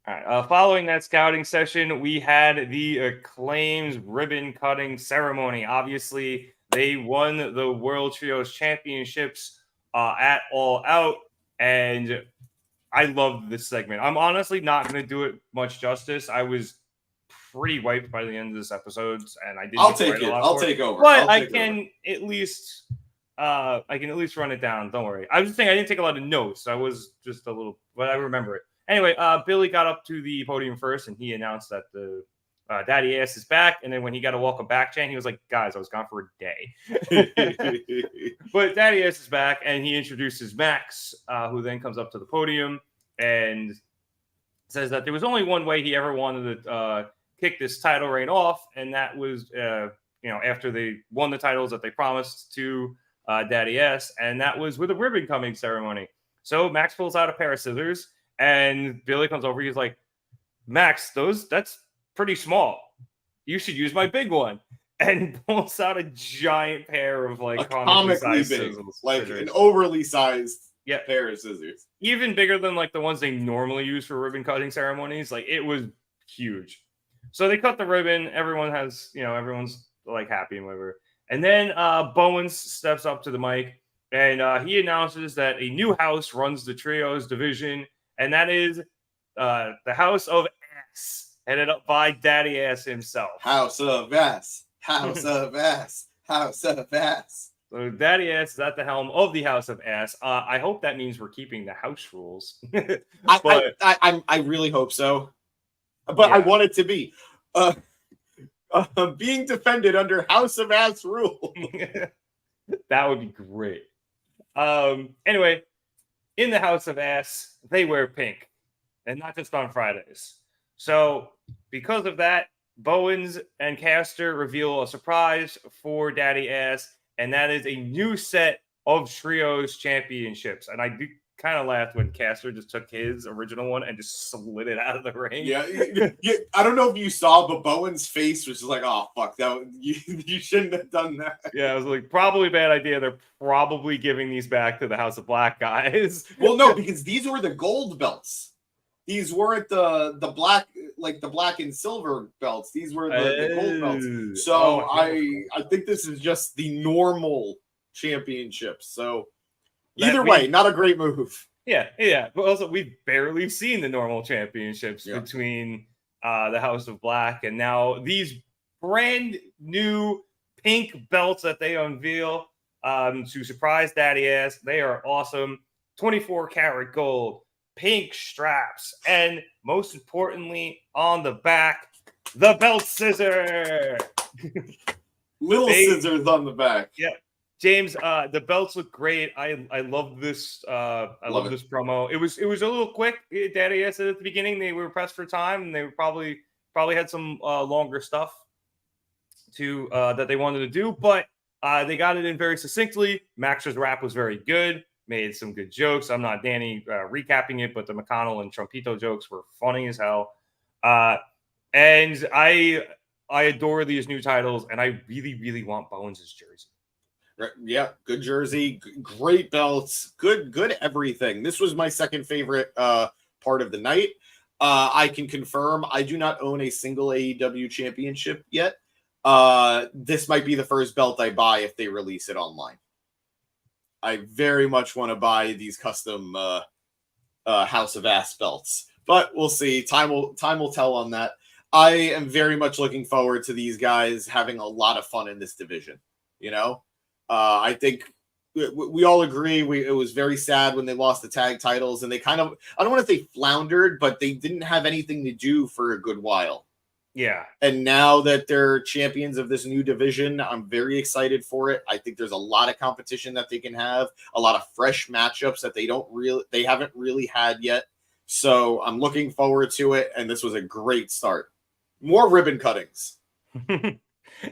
All right. Following that scouting session, we had the Acclaim's ribbon cutting ceremony. Obviously, they won the World Trios Championships at All Out, and I loved this segment. I'm honestly not going to do it much justice. I was pretty wiped by the end of this episode, and I didn't. I'll take it. I'll take over. But I can at least run it down. Don't worry. I was just saying I didn't take a lot of notes. I was just a little, but I remember it. Anyway, Billy got up to the podium first, and he announced that the Daddy Ass is back. And then when he got a welcome back chant, he was like, "Guys, I was gone for a day." But Daddy Ass is back, and he introduces Max, who then comes up to the podium and says that there was only one way he ever wanted to kick this title reign off, and that was after they won the titles that they promised to Daddy S, and that was with a ribbon cutting ceremony. So Max pulls out a pair of scissors, and Billy comes over. He's like, Max, that's pretty small. You should use my big one. And pulls out a giant pair of like comically big, like scissors. An overly sized pair of scissors. Even bigger than like the ones they normally use for ribbon cutting ceremonies. Like it was huge. So they cut the ribbon. Everyone's like happy and whatever. And then Bowens steps up to the mic and he announces that a new house runs the trios division, and that is the House of Ass, headed up by Daddy Ass himself. House of Ass. House of Ass. House of Ass. So Daddy Ass is at the helm of the House of Ass. I hope that means we're keeping the house rules. I really hope so. But I want it to be being defended under House of Ass rule. That would be great. Anyway, in the House of Ass, they wear pink. And not just on Fridays. So because of that, Bowens and Caster reveal a surprise for Daddy Ass, and that is a new set of Trios championships. And I do kind of laughed when Caster just took his original one and just slid it out of the ring. Yeah, I don't know if you saw, but Bowens' face was just like, "Oh fuck, you shouldn't have done that." Yeah, it was like probably a bad idea. They're probably giving these back to the House of Black guys. Well, no, because these were the gold belts. These weren't the black, like the black and silver belts. These were the gold belts. So I think this is just the normal championships. So either way, not a great move. Yeah. But also, we've barely seen the normal championships between the House of Black and now these brand new pink belts that they unveil to surprise Daddy Ass. They are awesome. 24 karat gold. Pink straps, and most importantly, on the back, the belt scissor. Little scissors on the back. Yep. James, the belts look great. I love this. I love this promo. It was a little quick. Daddy said at the beginning they were pressed for time, and they were probably had some longer stuff to that they wanted to do, but they got it in very succinctly. Max's rap was very good. Made some good jokes. I'm not Danny recapping it, but the McConnell and Trumpito jokes were funny as hell. And I adore these new titles, and I really, really want Bowens' jersey. Yeah, good jersey, great belts, good everything. This was my second favorite part of the night. I can confirm I do not own a single AEW championship yet. This might be the first belt I buy if they release it online. I very much want to buy these custom House of Ass belts, but we'll see. Time will tell on that. I am very much looking forward to these guys having a lot of fun in this division. I think we all agree it was very sad when they lost the tag titles, and they kind of, I don't want to say floundered, but they didn't have anything to do for a good while. Yeah. And now that they're champions of this new division, I'm very excited for it. I think there's a lot of competition that they can have, a lot of fresh matchups that they haven't really had yet. So I'm looking forward to it. And this was a great start. More ribbon cuttings.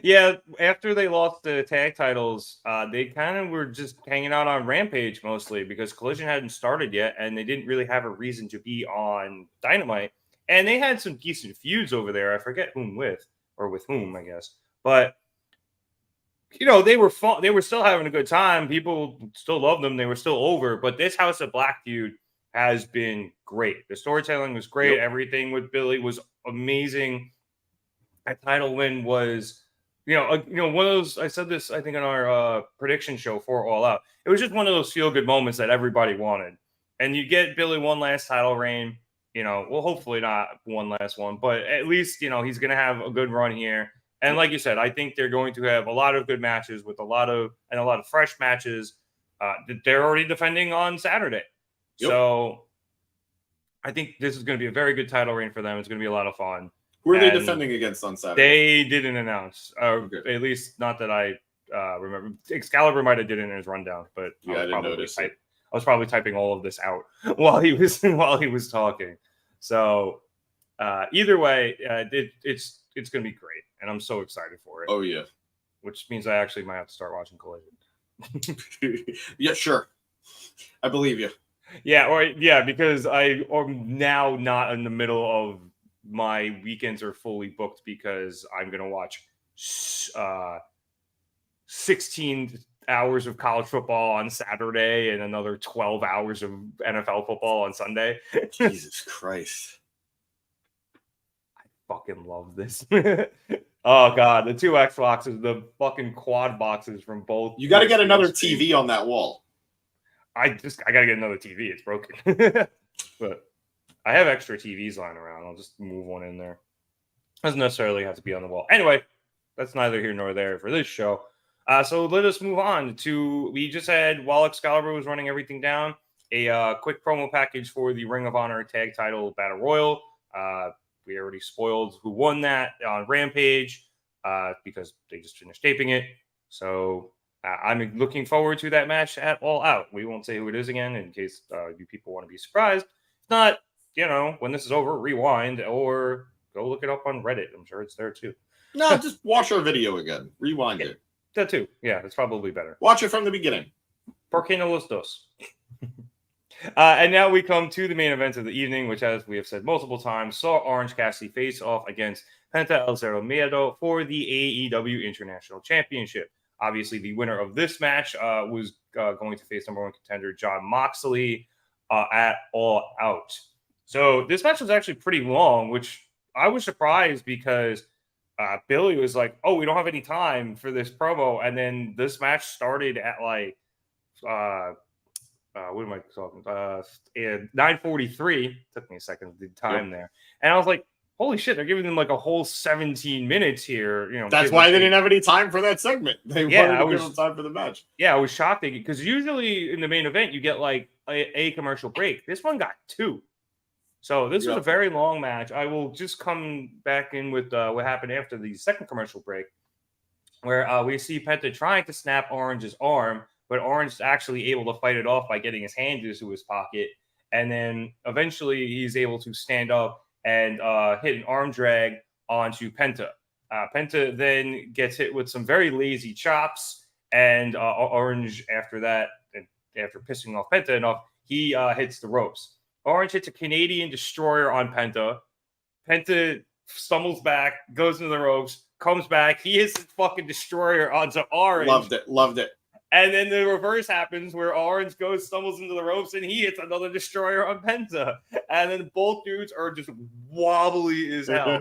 Yeah. After they lost the tag titles, they kind of were just hanging out on Rampage mostly because Collision hadn't started yet. And they didn't really have a reason to be on Dynamite. And they had some decent feuds over there. I forget with whom, I guess. But, they were fun. They were still having a good time. People still loved them. They were still over. But this House of Black feud has been great. The storytelling was great. Yep. Everything with Billy was amazing. That title win was, one of those, I said this, I think, in our prediction show for All Out. It was just one of those feel-good moments that everybody wanted. And you get Billy one last title reign. Hopefully not one last one, but at least, he's going to have a good run here. And like you said, I think they're going to have a lot of good matches with a lot of fresh matches that they're already defending on Saturday. Yep. So I think this is going to be a very good title reign for them. It's going to be a lot of fun. Who are they defending against on Saturday? They didn't announce, at least not that I remember. Excalibur might have did it in his rundown, but yeah, I didn't notice it. I was probably typing all of this out while he was talking. So either way, it's going to be great, and I'm so excited for it. Oh yeah. which means I actually might have to start watching Collision. Yeah, sure. I believe you. Yeah, because I am now not in the middle of my weekends are fully booked because I'm gonna watch 16 hours of college football on Saturday and another 12 hours of NFL football on Sunday. Jesus Christ. I fucking love this. Oh god, the two Xboxes, the fucking quad boxes from both. You got to get another TV on that wall. I gotta get another TV. It's broken. But I have extra TVs lying around. I'll just move one in there. Doesn't necessarily have to be on the wall. Anyway, that's neither here nor there for this show. So let us move on to, we just had, while Excalibur was running everything down, a quick promo package for the Ring of Honor Tag Title Battle Royal. We already spoiled who won that on Rampage because they just finished taping it. So I'm looking forward to that match at All Out. We won't say who it is again in case you people want to be surprised. If not, when this is over, rewind or go look it up on Reddit. I'm sure it's there too. No, just watch our video again. Rewind it. That too. Yeah, that's probably better. Watch it from the beginning. Por qué no los dos? And now we come to the main event of the evening, which, as we have said multiple times, saw Orange Cassidy face off against Penta El Zero Miedo for the AEW International Championship. Obviously, the winner of this match was going to face number one contender Jon Moxley at All Out. So this match was actually pretty long, which I was surprised because Billy was like, "Oh, we don't have any time for this promo," and then this match started at like what am I talking? 9:43. Took me a second the time there, and I was like, "Holy shit! They're giving them like a whole 17 minutes here." That's why they didn't have any time for that segment. They wanted to give them time for the match. Yeah, I was shocked because usually in the main event you get like a commercial break. This one got 2. So this was a very long match. I will just come back in with what happened after the second commercial break, where we see Penta trying to snap Orange's arm, but Orange is actually able to fight it off by getting his hand into his pocket. And then eventually he's able to stand up and hit an arm drag onto Penta. Penta then gets hit with some very lazy chops, and Orange after that, after pissing off Penta enough, he hits the ropes. Orange hits a Canadian Destroyer on Penta. Penta stumbles back, goes into the ropes, comes back. He hits his fucking Destroyer onto Orange. Loved it. And then the reverse happens where Orange stumbles into the ropes, and he hits another Destroyer on Penta. And then both dudes are just wobbly as hell.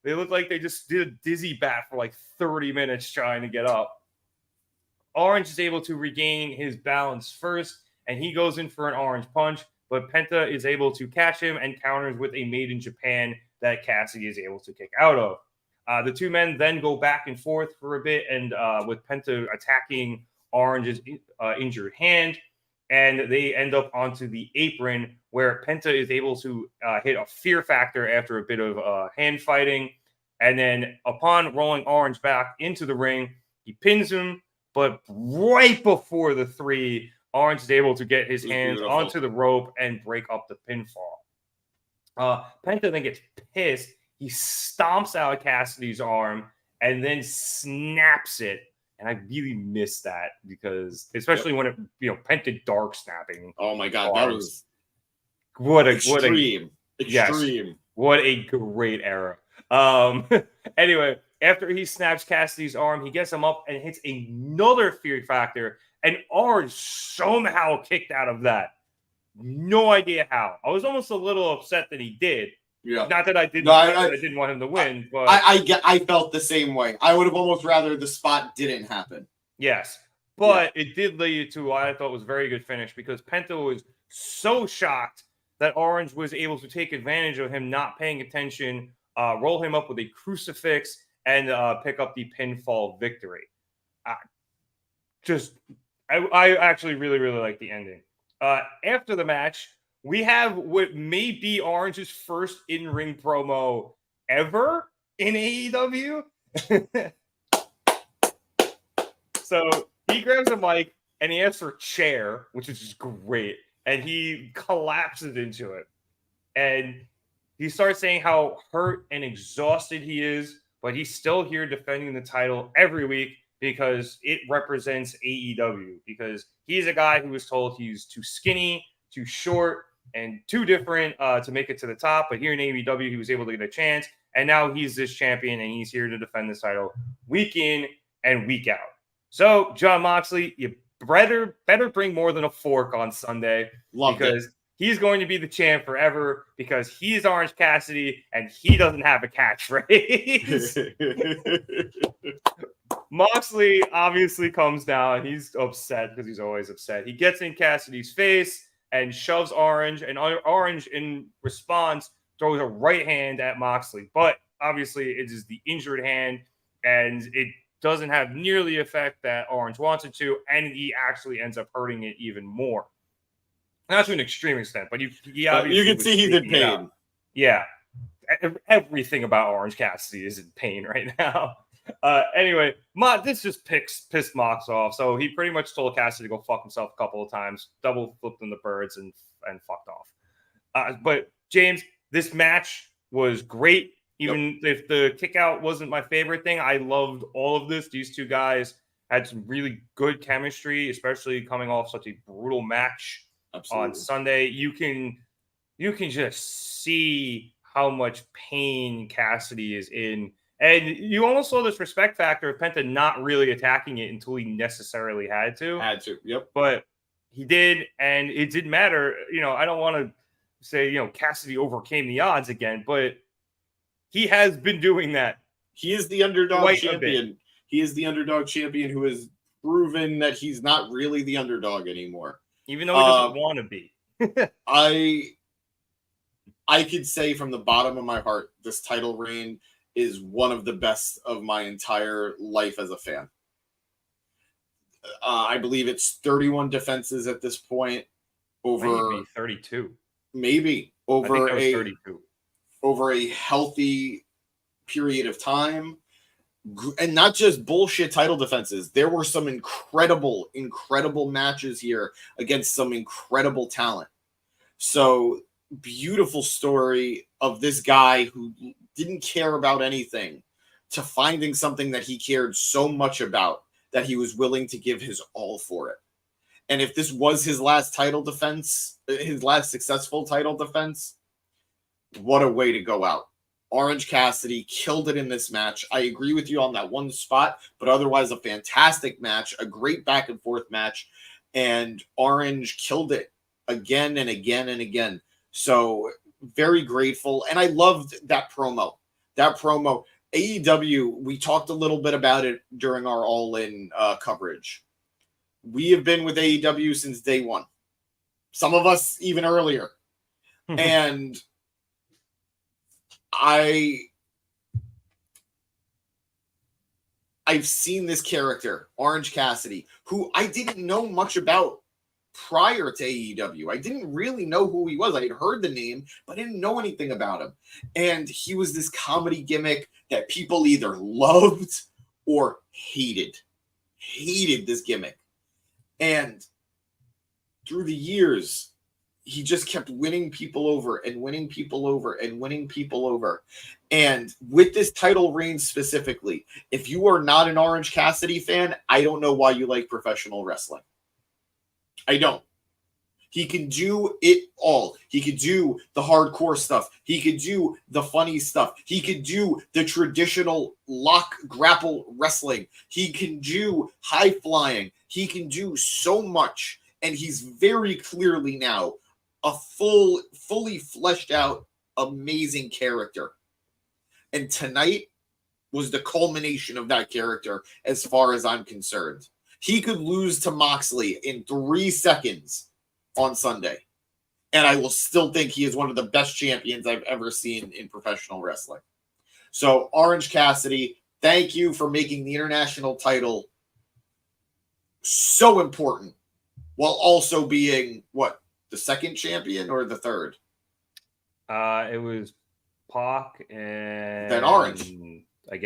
They look like they just did a dizzy bat for like 30 minutes trying to get up. Orange is able to regain his balance first, and he goes in for an Orange punch. But Penta is able to catch him and counters with a Made in Japan that Cassidy is able to kick out of. The two men then go back and forth for a bit, and with Penta attacking Orange's injured hand, and they end up onto the apron where Penta is able to hit a Fear Factor after a bit of hand fighting. And then upon rolling Orange back into the ring, he pins him, but right before the 3, Orange is able to get his hands onto the rope and break up the pinfall. Penta then gets pissed. He stomps out Cassidy's arm and then snaps it. And I really miss that because, especially when it, Penta dark snapping. Oh my god, that was extreme. What a great era. Anyway, after he snaps Cassidy's arm, he gets him up and hits another Fear Factor. And Orange somehow kicked out of that. No idea how. I was almost a little upset that he did. Yeah. Not that I didn't. I didn't want him to win, but I felt the same way. I would have almost rather the spot didn't happen. Yes, but it did lead to what I thought was a very good finish because Penta was so shocked that Orange was able to take advantage of him not paying attention, roll him up with a crucifix, and pick up the pinfall victory. I actually really, really like the ending. After the match, we have what may be Orange's first in-ring promo ever in AEW. So he grabs a mic and he asks for a chair, which is just great. And he collapses into it. And he starts saying how hurt and exhausted he is but he's still here defending the title every week because it represents AEW. Because he's a guy who was told he's too skinny, too short, and too different to make it to the top. But here in AEW, he was able to get a chance. And now he's this champion, and he's here to defend this title week in and week out. So, Jon Moxley, you better bring more than a fork on Sunday. Because he's going to be the champ forever because he's Orange Cassidy, and he doesn't have a catchphrase. Moxley obviously comes down. He's upset because he's always upset. He gets in Cassidy's face and shoves Orange, and Orange, in response, throws a right hand at Moxley. But obviously, it is the injured hand, and it doesn't have nearly the effect that Orange wants it to, and he actually ends up hurting it even more. Not to an extreme extent, but you can see he's in pain. Yeah. Everything about Orange Cassidy is in pain right now. Anyway, this just pissed Mox off. So he pretty much told Cassidy to go fuck himself a couple of times, double flipped in the birds, and fucked off. But James, this match was great. Even if the kick out wasn't my favorite thing, I loved all of this. These two guys had some really good chemistry, especially coming off such a brutal match. Absolutely. On Sunday. You can just see how much pain Cassidy is in. And you almost saw this respect factor of Penta not really attacking it until he necessarily had to. Yep. But he did, and it didn't matter. I don't want to say, Cassidy overcame the odds again, but he has been doing that. He is the underdog champion. He is the underdog champion who has proven that he's not really the underdog anymore. Even though he doesn't want to be. I could say from the bottom of my heart, this title reign is one of the best of my entire life as a fan. I believe it's 31 defenses at this point. Maybe 32. Maybe. I think it was 32. Over a healthy period of time. And not just bullshit title defenses. There were some incredible matches here against some incredible talent. So, beautiful story of this guy who didn't care about anything to finding something that he cared so much about that he was willing to give his all for it. And if this was his last title defense, his last successful title defense, what a way to go out. Orange Cassidy killed it in this match. I agree with you on that one spot, but otherwise a fantastic match, a great back and forth match, and Orange killed it again and again and again. So very grateful, and I loved that promo. AEW, we talked a little bit about it during our All-In coverage. We have been with AEW since day one. Some of us even earlier. And I've seen this character, Orange Cassidy, who I didn't know much about prior to AEW. I didn't really know who he was. I had heard the name, but I didn't know anything about him. And he was this comedy gimmick that people either loved or hated. Hated this gimmick. And through the years, he just kept winning people over and winning people over and winning people over. And with this title reign specifically, if you are not an Orange Cassidy fan, I don't know why you like professional wrestling. I don't. He can do it all. He could do the hardcore stuff. He could do the funny stuff. He could do the traditional lock grapple wrestling. He can do high flying. He can do so much. And he's very clearly now a fully fleshed out, amazing character. And tonight was the culmination of that character as far as I'm concerned. He could lose to Moxley in 3 seconds on Sunday. And I will still think he is one of the best champions I've ever seen in professional wrestling. So, Orange Cassidy, thank you for making the international title so important while also being, the second champion or the third? It was Pac and then Orange. I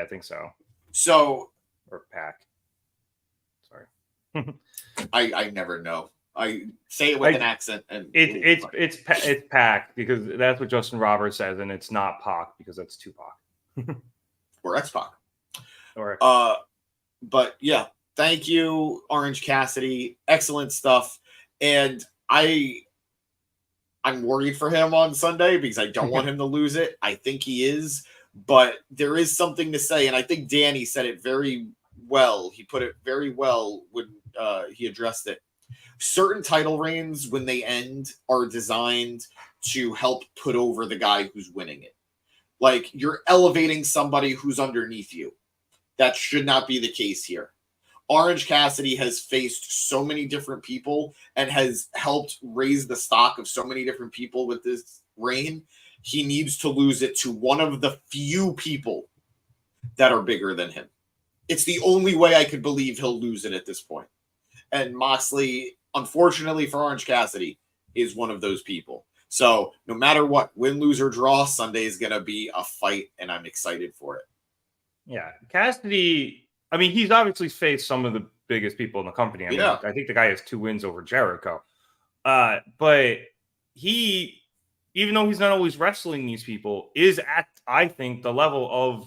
think so. Or Pac. Sorry. I never know. I say it with an accent, and it's Pac because that's what Justin Roberts says, and it's not Pac because that's Tupac. or X-Pac. Or But yeah, thank you, Orange Cassidy. Excellent stuff. And I'm worried for him on Sunday because I don't want him to lose it. I think he is, but there is something to say, and I think Danny said it very well. He put it very well when he addressed it. Certain title reigns, when they end, are designed to help put over the guy who's winning it. Like, you're elevating somebody who's underneath you. That should not be the case here. Orange Cassidy has faced so many different people and has helped raise the stock of so many different people with this reign. He needs to lose it to one of the few people that are bigger than him. It's the only way I could believe he'll lose it at this point. And Moxley, unfortunately for Orange Cassidy, is one of those people. So no matter what, win, lose, or draw, Sunday is going to be a fight, and I'm excited for it. Yeah, Cassidy, I mean, he's obviously faced some of the biggest people in the company. I mean, I think the guy has 2 wins over Jericho. But he, even though he's not always wrestling these people, is at, I think, the level of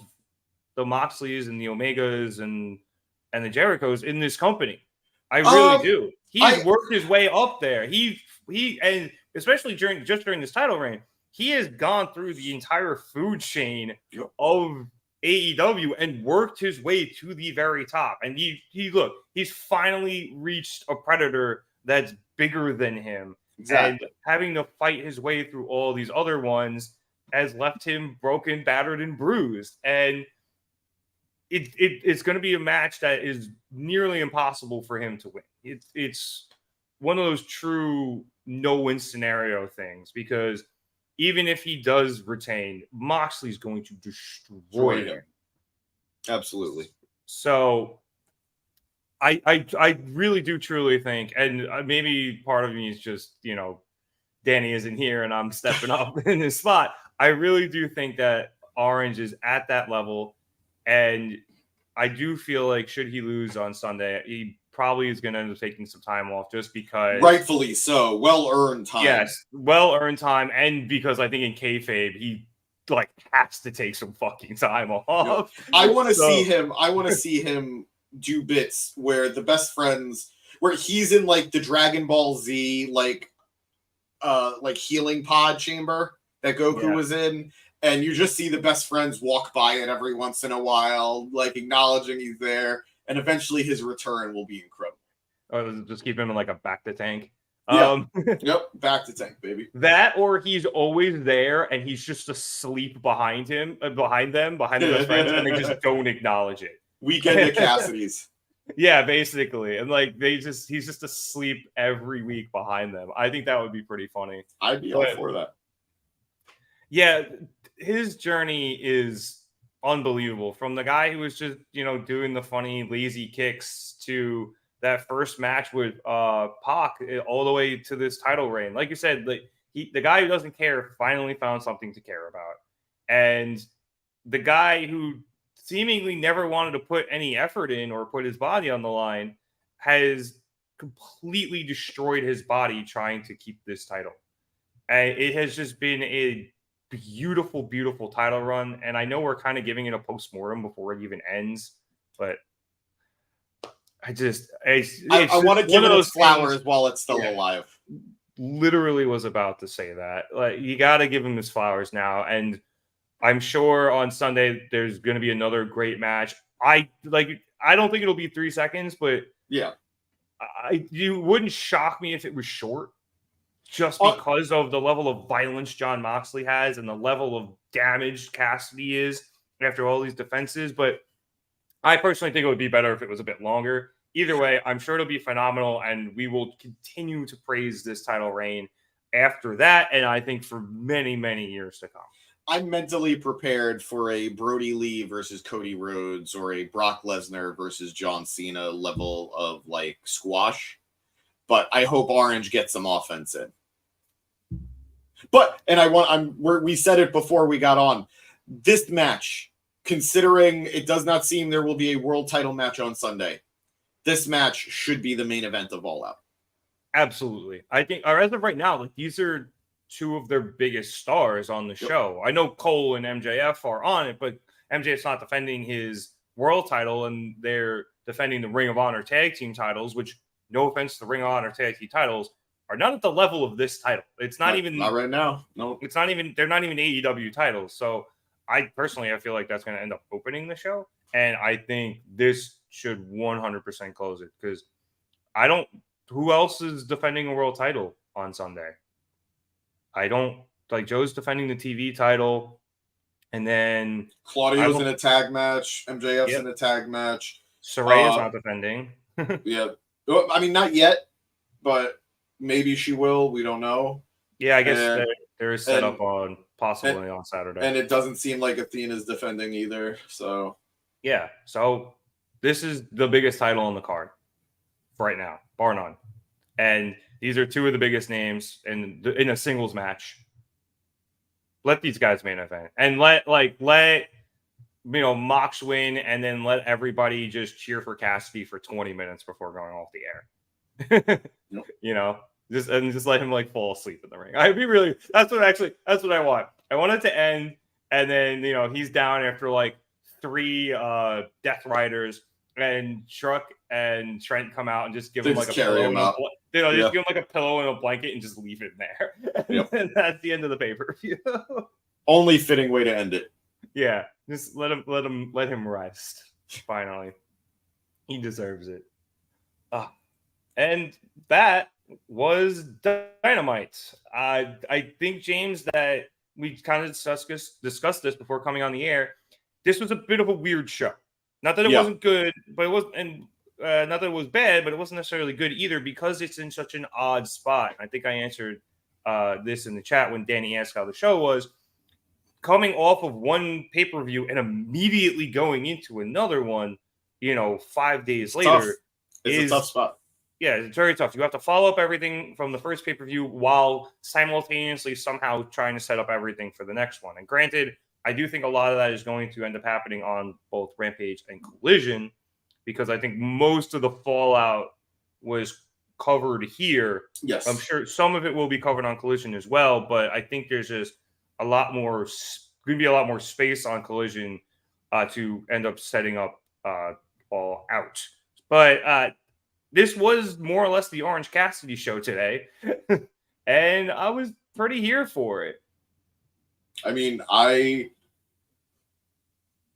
the Moxleys and the Omegas and the Jerichos in this company. I really do. He's worked his way up there. He and especially during this title reign, he has gone through the entire food chain of AEW and worked his way to the very top. And he's finally reached a predator that's bigger than him. Exactly. And having to fight his way through all these other ones has left him broken, battered, and bruised. And it's going to be a match that is nearly impossible for him to win. It's one of those true no-win scenario things, because even if he does retain, Moxley's going to destroy him. Absolutely. So I really do truly think, and maybe part of me is just, Danny isn't here and I'm stepping up in his spot. I really do think that Orange is at that level. And I do feel like should he lose on Sunday, he probably is going to end up taking some time off, just because. Rightfully so. Well-earned time. Yes, well-earned time. And because I think in kayfabe, he has to take some fucking time off. I want to see him do bits where the best friends, where he's in the Dragon Ball Z, healing pod chamber that Goku was in. And you just see the best friends walk by it every once in a while, acknowledging he's there. And eventually his return will be incredible. Oh, just keep him in a back to tank. Yeah. Yep. Back to tank, baby. That, or he's always there and he's just asleep behind the best friends, and they just don't acknowledge it. Weekend at Cassidy's. Yeah, basically. And he's just asleep every week behind them. I think that would be pretty funny. I'd be all for that. Yeah, his journey is unbelievable. From the guy who was just, doing the funny, lazy kicks to that first match with Pac, all the way to this title reign. Like you said, the guy who doesn't care finally found something to care about. And the guy who seemingly never wanted to put any effort in or put his body on the line has completely destroyed his body trying to keep this title. And it has just been a beautiful, beautiful title run. And I know we're kind of giving it a postmortem before it even ends, but I want to give it those flowers while it's still alive. Literally was about to say that. You got to give him his flowers now. And I'm sure on Sunday there's going to be another great match. I don't think it'll be 3 seconds, but yeah, you wouldn't shock me if it was short, just because of the level of violence Jon Moxley has and the level of damage Cassidy is after all these defenses. But I personally think it would be better if it was a bit longer. Either way, I'm sure it'll be phenomenal, and we will continue to praise this title reign after that, and I think for many, many years to come. I'm mentally prepared for a Brody Lee versus Cody Rhodes or a Brock Lesnar versus John Cena level of squash, but I hope Orange gets some offense in. But, and we said it before we got on, this match, considering it does not seem there will be a world title match on Sunday, this match should be the main event of All Out. Absolutely. I think, or as of right now, these are 2 of their biggest stars on the show. I know Cole and MJF are on it, but MJF's not defending his world title, and they're defending the Ring of Honor tag team titles, which, no offense to the Ring of Honor tag team titles, are not at the level of this title. It's not right now. No, it's not even. They're not even AEW titles. So I feel like that's going to end up opening the show, and I think this should 100% close it because I don't. Who else is defending a world title on Sunday? I don't like. Joe's defending the TV title, and then Claudio's in a tag match. MJF's in a tag match. Saraya's not defending. Yeah, I mean, not yet, but maybe she will. We don't know. Yeah, I guess there is set up on possibly on Saturday, and it doesn't seem like Athena's defending either. So yeah, so this is the biggest title on the card right now, bar none. And these are two of the biggest names in a singles match. Let these guys main event and let Mox win, and then let everybody just cheer for Cassidy for 20 minutes before going off the air. Yep. Just let him fall asleep in the ring. That's what I want. I want it to end, and then he's down after 3 Death Riders, and Truck and Trent come out and just give him a pillow. Just give him a pillow and a blanket and just leave it there. Yep. And that's the end of the pay-per-view. Only fitting way to end it. Yeah, just let him rest. Finally, he deserves it. And that was Dynamite. I think, James, that we kind of discussed this before coming on the air. This was a bit of a weird show. Not that it wasn't good, but it was, and not that it was bad, but it wasn't necessarily good either because it's in such an odd spot. I think I answered this in the chat when Danny asked how the show was. Coming off of one pay-per-view and immediately going into another one, 5 days later, it's a tough spot. Yeah, it's very tough. You have to follow up everything from the first pay-per-view while simultaneously somehow trying to set up everything for the next one. And granted, I do think a lot of that is going to end up happening on both Rampage and Collision because I think most of the fallout was covered here. Yes. I'm sure some of it will be covered on Collision as well, but I think there's just going to be a lot more space on Collision to end up setting up All Out. But this was more or less the Orange Cassidy show today, and I was pretty here for it. I mean,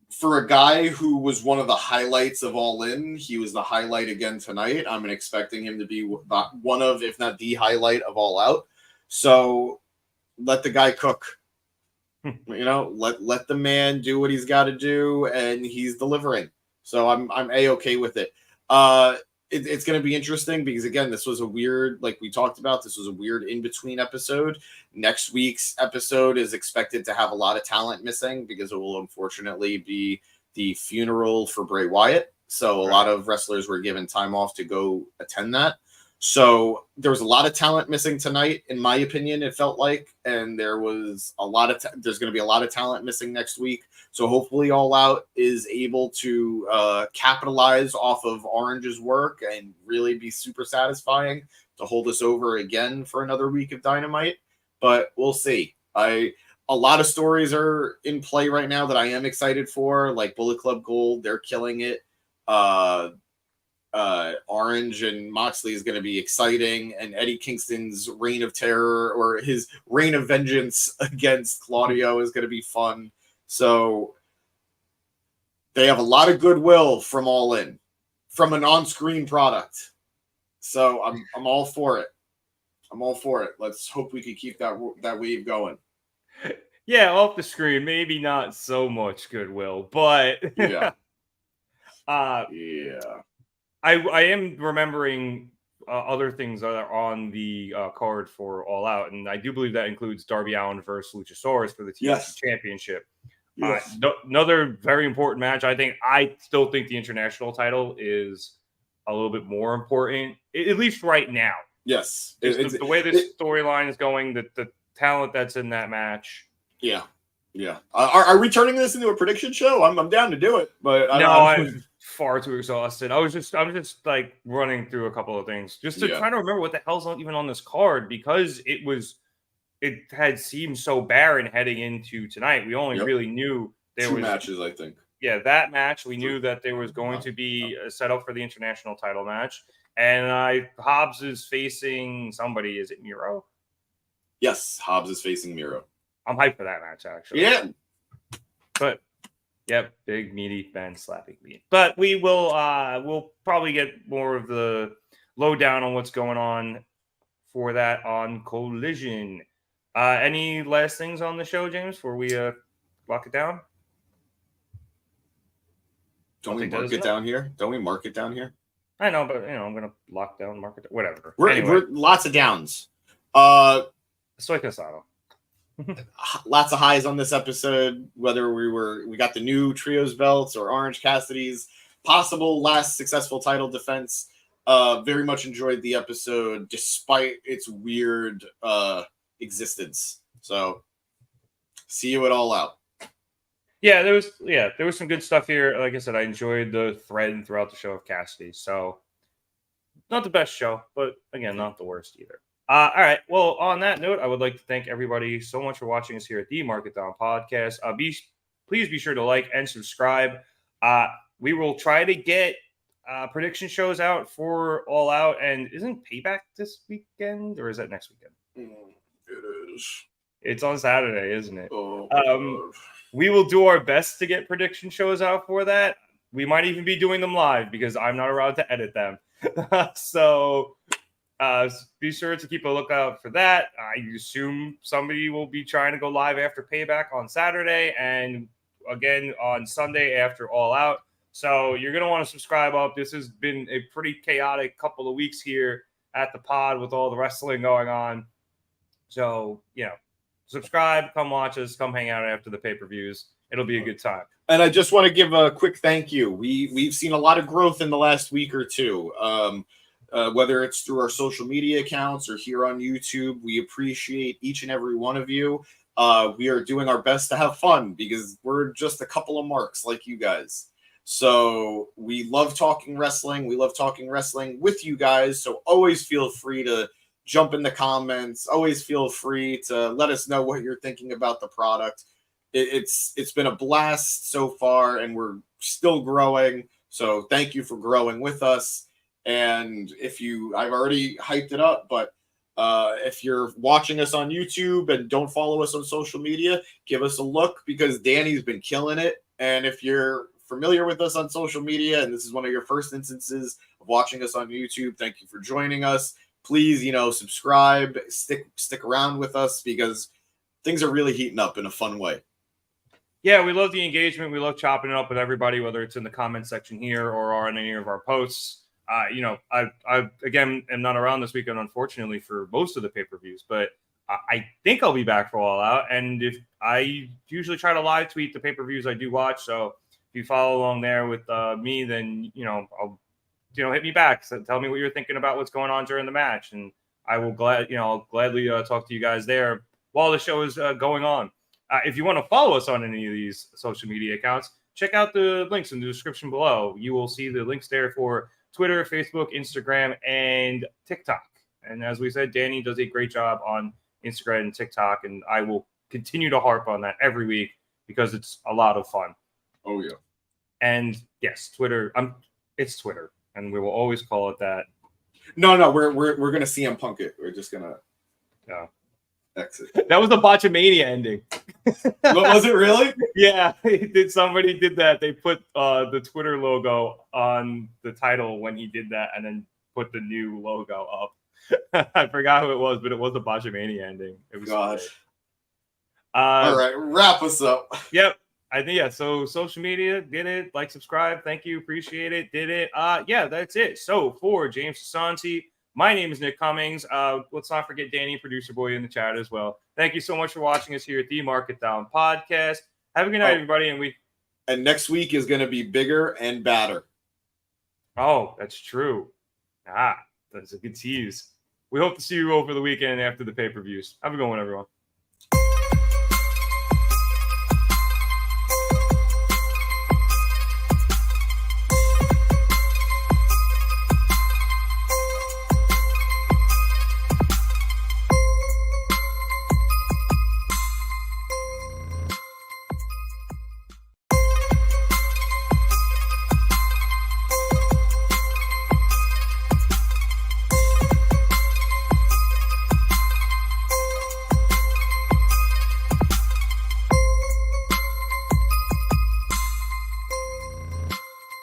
for a guy who was one of the highlights of All In, he was the highlight again tonight. I'm expecting him to be one of, if not the highlight of All Out. So let the guy cook. Let the man do what he's got to do, and he's delivering. So I'm A-okay with it. It's going to be interesting because, again, this was a weird, like we talked about, this was a weird in-between episode. Next week's episode is expected to have a lot of talent missing because it will unfortunately be the funeral for Bray Wyatt. So a lot of wrestlers were given time off to go attend that. So there was a lot of talent missing tonight, in my opinion, it felt like. And there was there's going to be a lot of talent missing next week. So hopefully All Out is able to capitalize off of Orange's work and really be super satisfying to hold us over again for another week of Dynamite. But we'll see. A lot of stories are in play right now that I am excited for, like Bullet Club Gold. They're killing it. Orange and Moxley is going to be exciting, and Eddie Kingston's reign of terror or his reign of vengeance against Claudio is going to be fun. So they have a lot of goodwill from All In, from an on-screen product. So I'm all for it. Let's hope we can keep that wave going. Yeah, off the screen, maybe not so much goodwill, but yeah. I am remembering other things that are on the card for All Out, and I do believe that includes Darby Allin versus Luchasaurus for the TNT Championship. Yes. Another very important match. I still think the international title is a little bit more important, at least right now. Yes. The way this storyline is going, the talent that's in that match. Yeah. Yeah. Are we turning this into a prediction show? I'm down to do it, but I'm far too exhausted. I'm just like running through a couple of things just to try to remember what the hell's not even on this card because it had seemed so barren heading into tonight. We only really knew Two matches, I think. Yeah, that match, we knew that there was going to be a setup for the international title match. And Hobbs is facing somebody. Is it Miro? Yes, Hobbs is facing Miro. I'm hyped for that match, actually. Yeah. But, yep, big, meaty Ben slapping me. But we will we'll probably get more of the lowdown on what's going on for that on Collision. Any last things on the show, James, before we lock it down? Don't we mark it down here? Don't we mark it down here? I know, but I'm gonna lock down, mark it, whatever. We're lots of downs. Soy Casado. Lots of highs on this episode. Whether we got the new trios belts or Orange Cassidy's possible last successful title defense. Very much enjoyed the episode despite its weird existence. So see you at All Out. Yeah, there was some good stuff here. Like I said, I enjoyed the thread throughout the show of Cassidy. So not the best show, but again, not the worst either. All right. Well, on that note, I would like to thank everybody so much for watching us here at the Market Down Podcast. Please be sure to like and subscribe. We will try to get prediction shows out for All Out. And isn't Payback this weekend, or is that next weekend? It is. It's on Saturday, isn't it? Oh, we will do our best to get prediction shows out for that. We might even be doing them live because I'm not allowed to edit them. So be sure to keep a lookout for that. I assume somebody will be trying to go live after Payback on Saturday and again on Sunday after All Out. So you're going to want to subscribe up. This has been a pretty chaotic couple of weeks here at the pod with all the wrestling going on. So, subscribe, come watch us, come hang out after the pay-per-views. It'll be a good time. And I just want to give a quick thank you. We've seen a lot of growth in the last week or two, whether it's through our social media accounts or here on YouTube. We appreciate each and every one of you. We are doing our best to have fun because we're just a couple of marks like you guys. So we love talking wrestling. We love talking wrestling with you guys. So always feel free to jump in the comments. Always feel free to let us know what you're thinking about the product. It's been a blast so far, and we're still growing. So thank you for growing with us. And I've already hyped it up, but if you're watching us on YouTube and don't follow us on social media, give us a look because Danny's been killing it. And if you're familiar with us on social media and this is one of your first instances of watching us on YouTube, thank you for joining us. Please, subscribe, stick around with us because things are really heating up in a fun way. Yeah, we love the engagement. We love chopping it up with everybody, whether it's in the comment section here or on any of our posts. I again am not around this weekend, unfortunately, for most of the pay-per-views, but I think I'll be back for All Out. And if I usually try to live tweet the pay-per-views I do watch, so if you follow along there with me, then I'll hit me back. So tell me what you're thinking about what's going on during the match, and I will I'll gladly talk to you guys there while the show is going on. If you want to follow us on any of these social media accounts, check out the links in the description below. You will see the links there for Twitter, Facebook, Instagram, and TikTok. And as we said, Danny does a great job on Instagram and TikTok, and I will continue to harp on that every week because it's a lot of fun. Oh yeah. And yes, Twitter. It's Twitter, and we will always call it that. No, we're gonna CM Punk it. We're just gonna exit. That was the Botchamania ending. What was it really? Yeah, somebody did that. They put the Twitter logo on the title when he did that, and then put the new logo up. I forgot who it was, but it was the Botchamania ending. It was gosh. All right, wrap us up. Yep. I think, yeah. So social media, did it. Like, subscribe. Thank you. Appreciate it. Did it. Yeah, that's it. So for James Sasanti, my name is Nick Cummings. Let's not forget Danny, producer boy, in the chat as well. Thank you so much for watching us here at the Market Down Podcast. Have a good night, everybody. And next week is going to be bigger and badder. Oh, that's true. That's a good tease. We hope to see you over the weekend after the pay-per-views. Have a good one, everyone.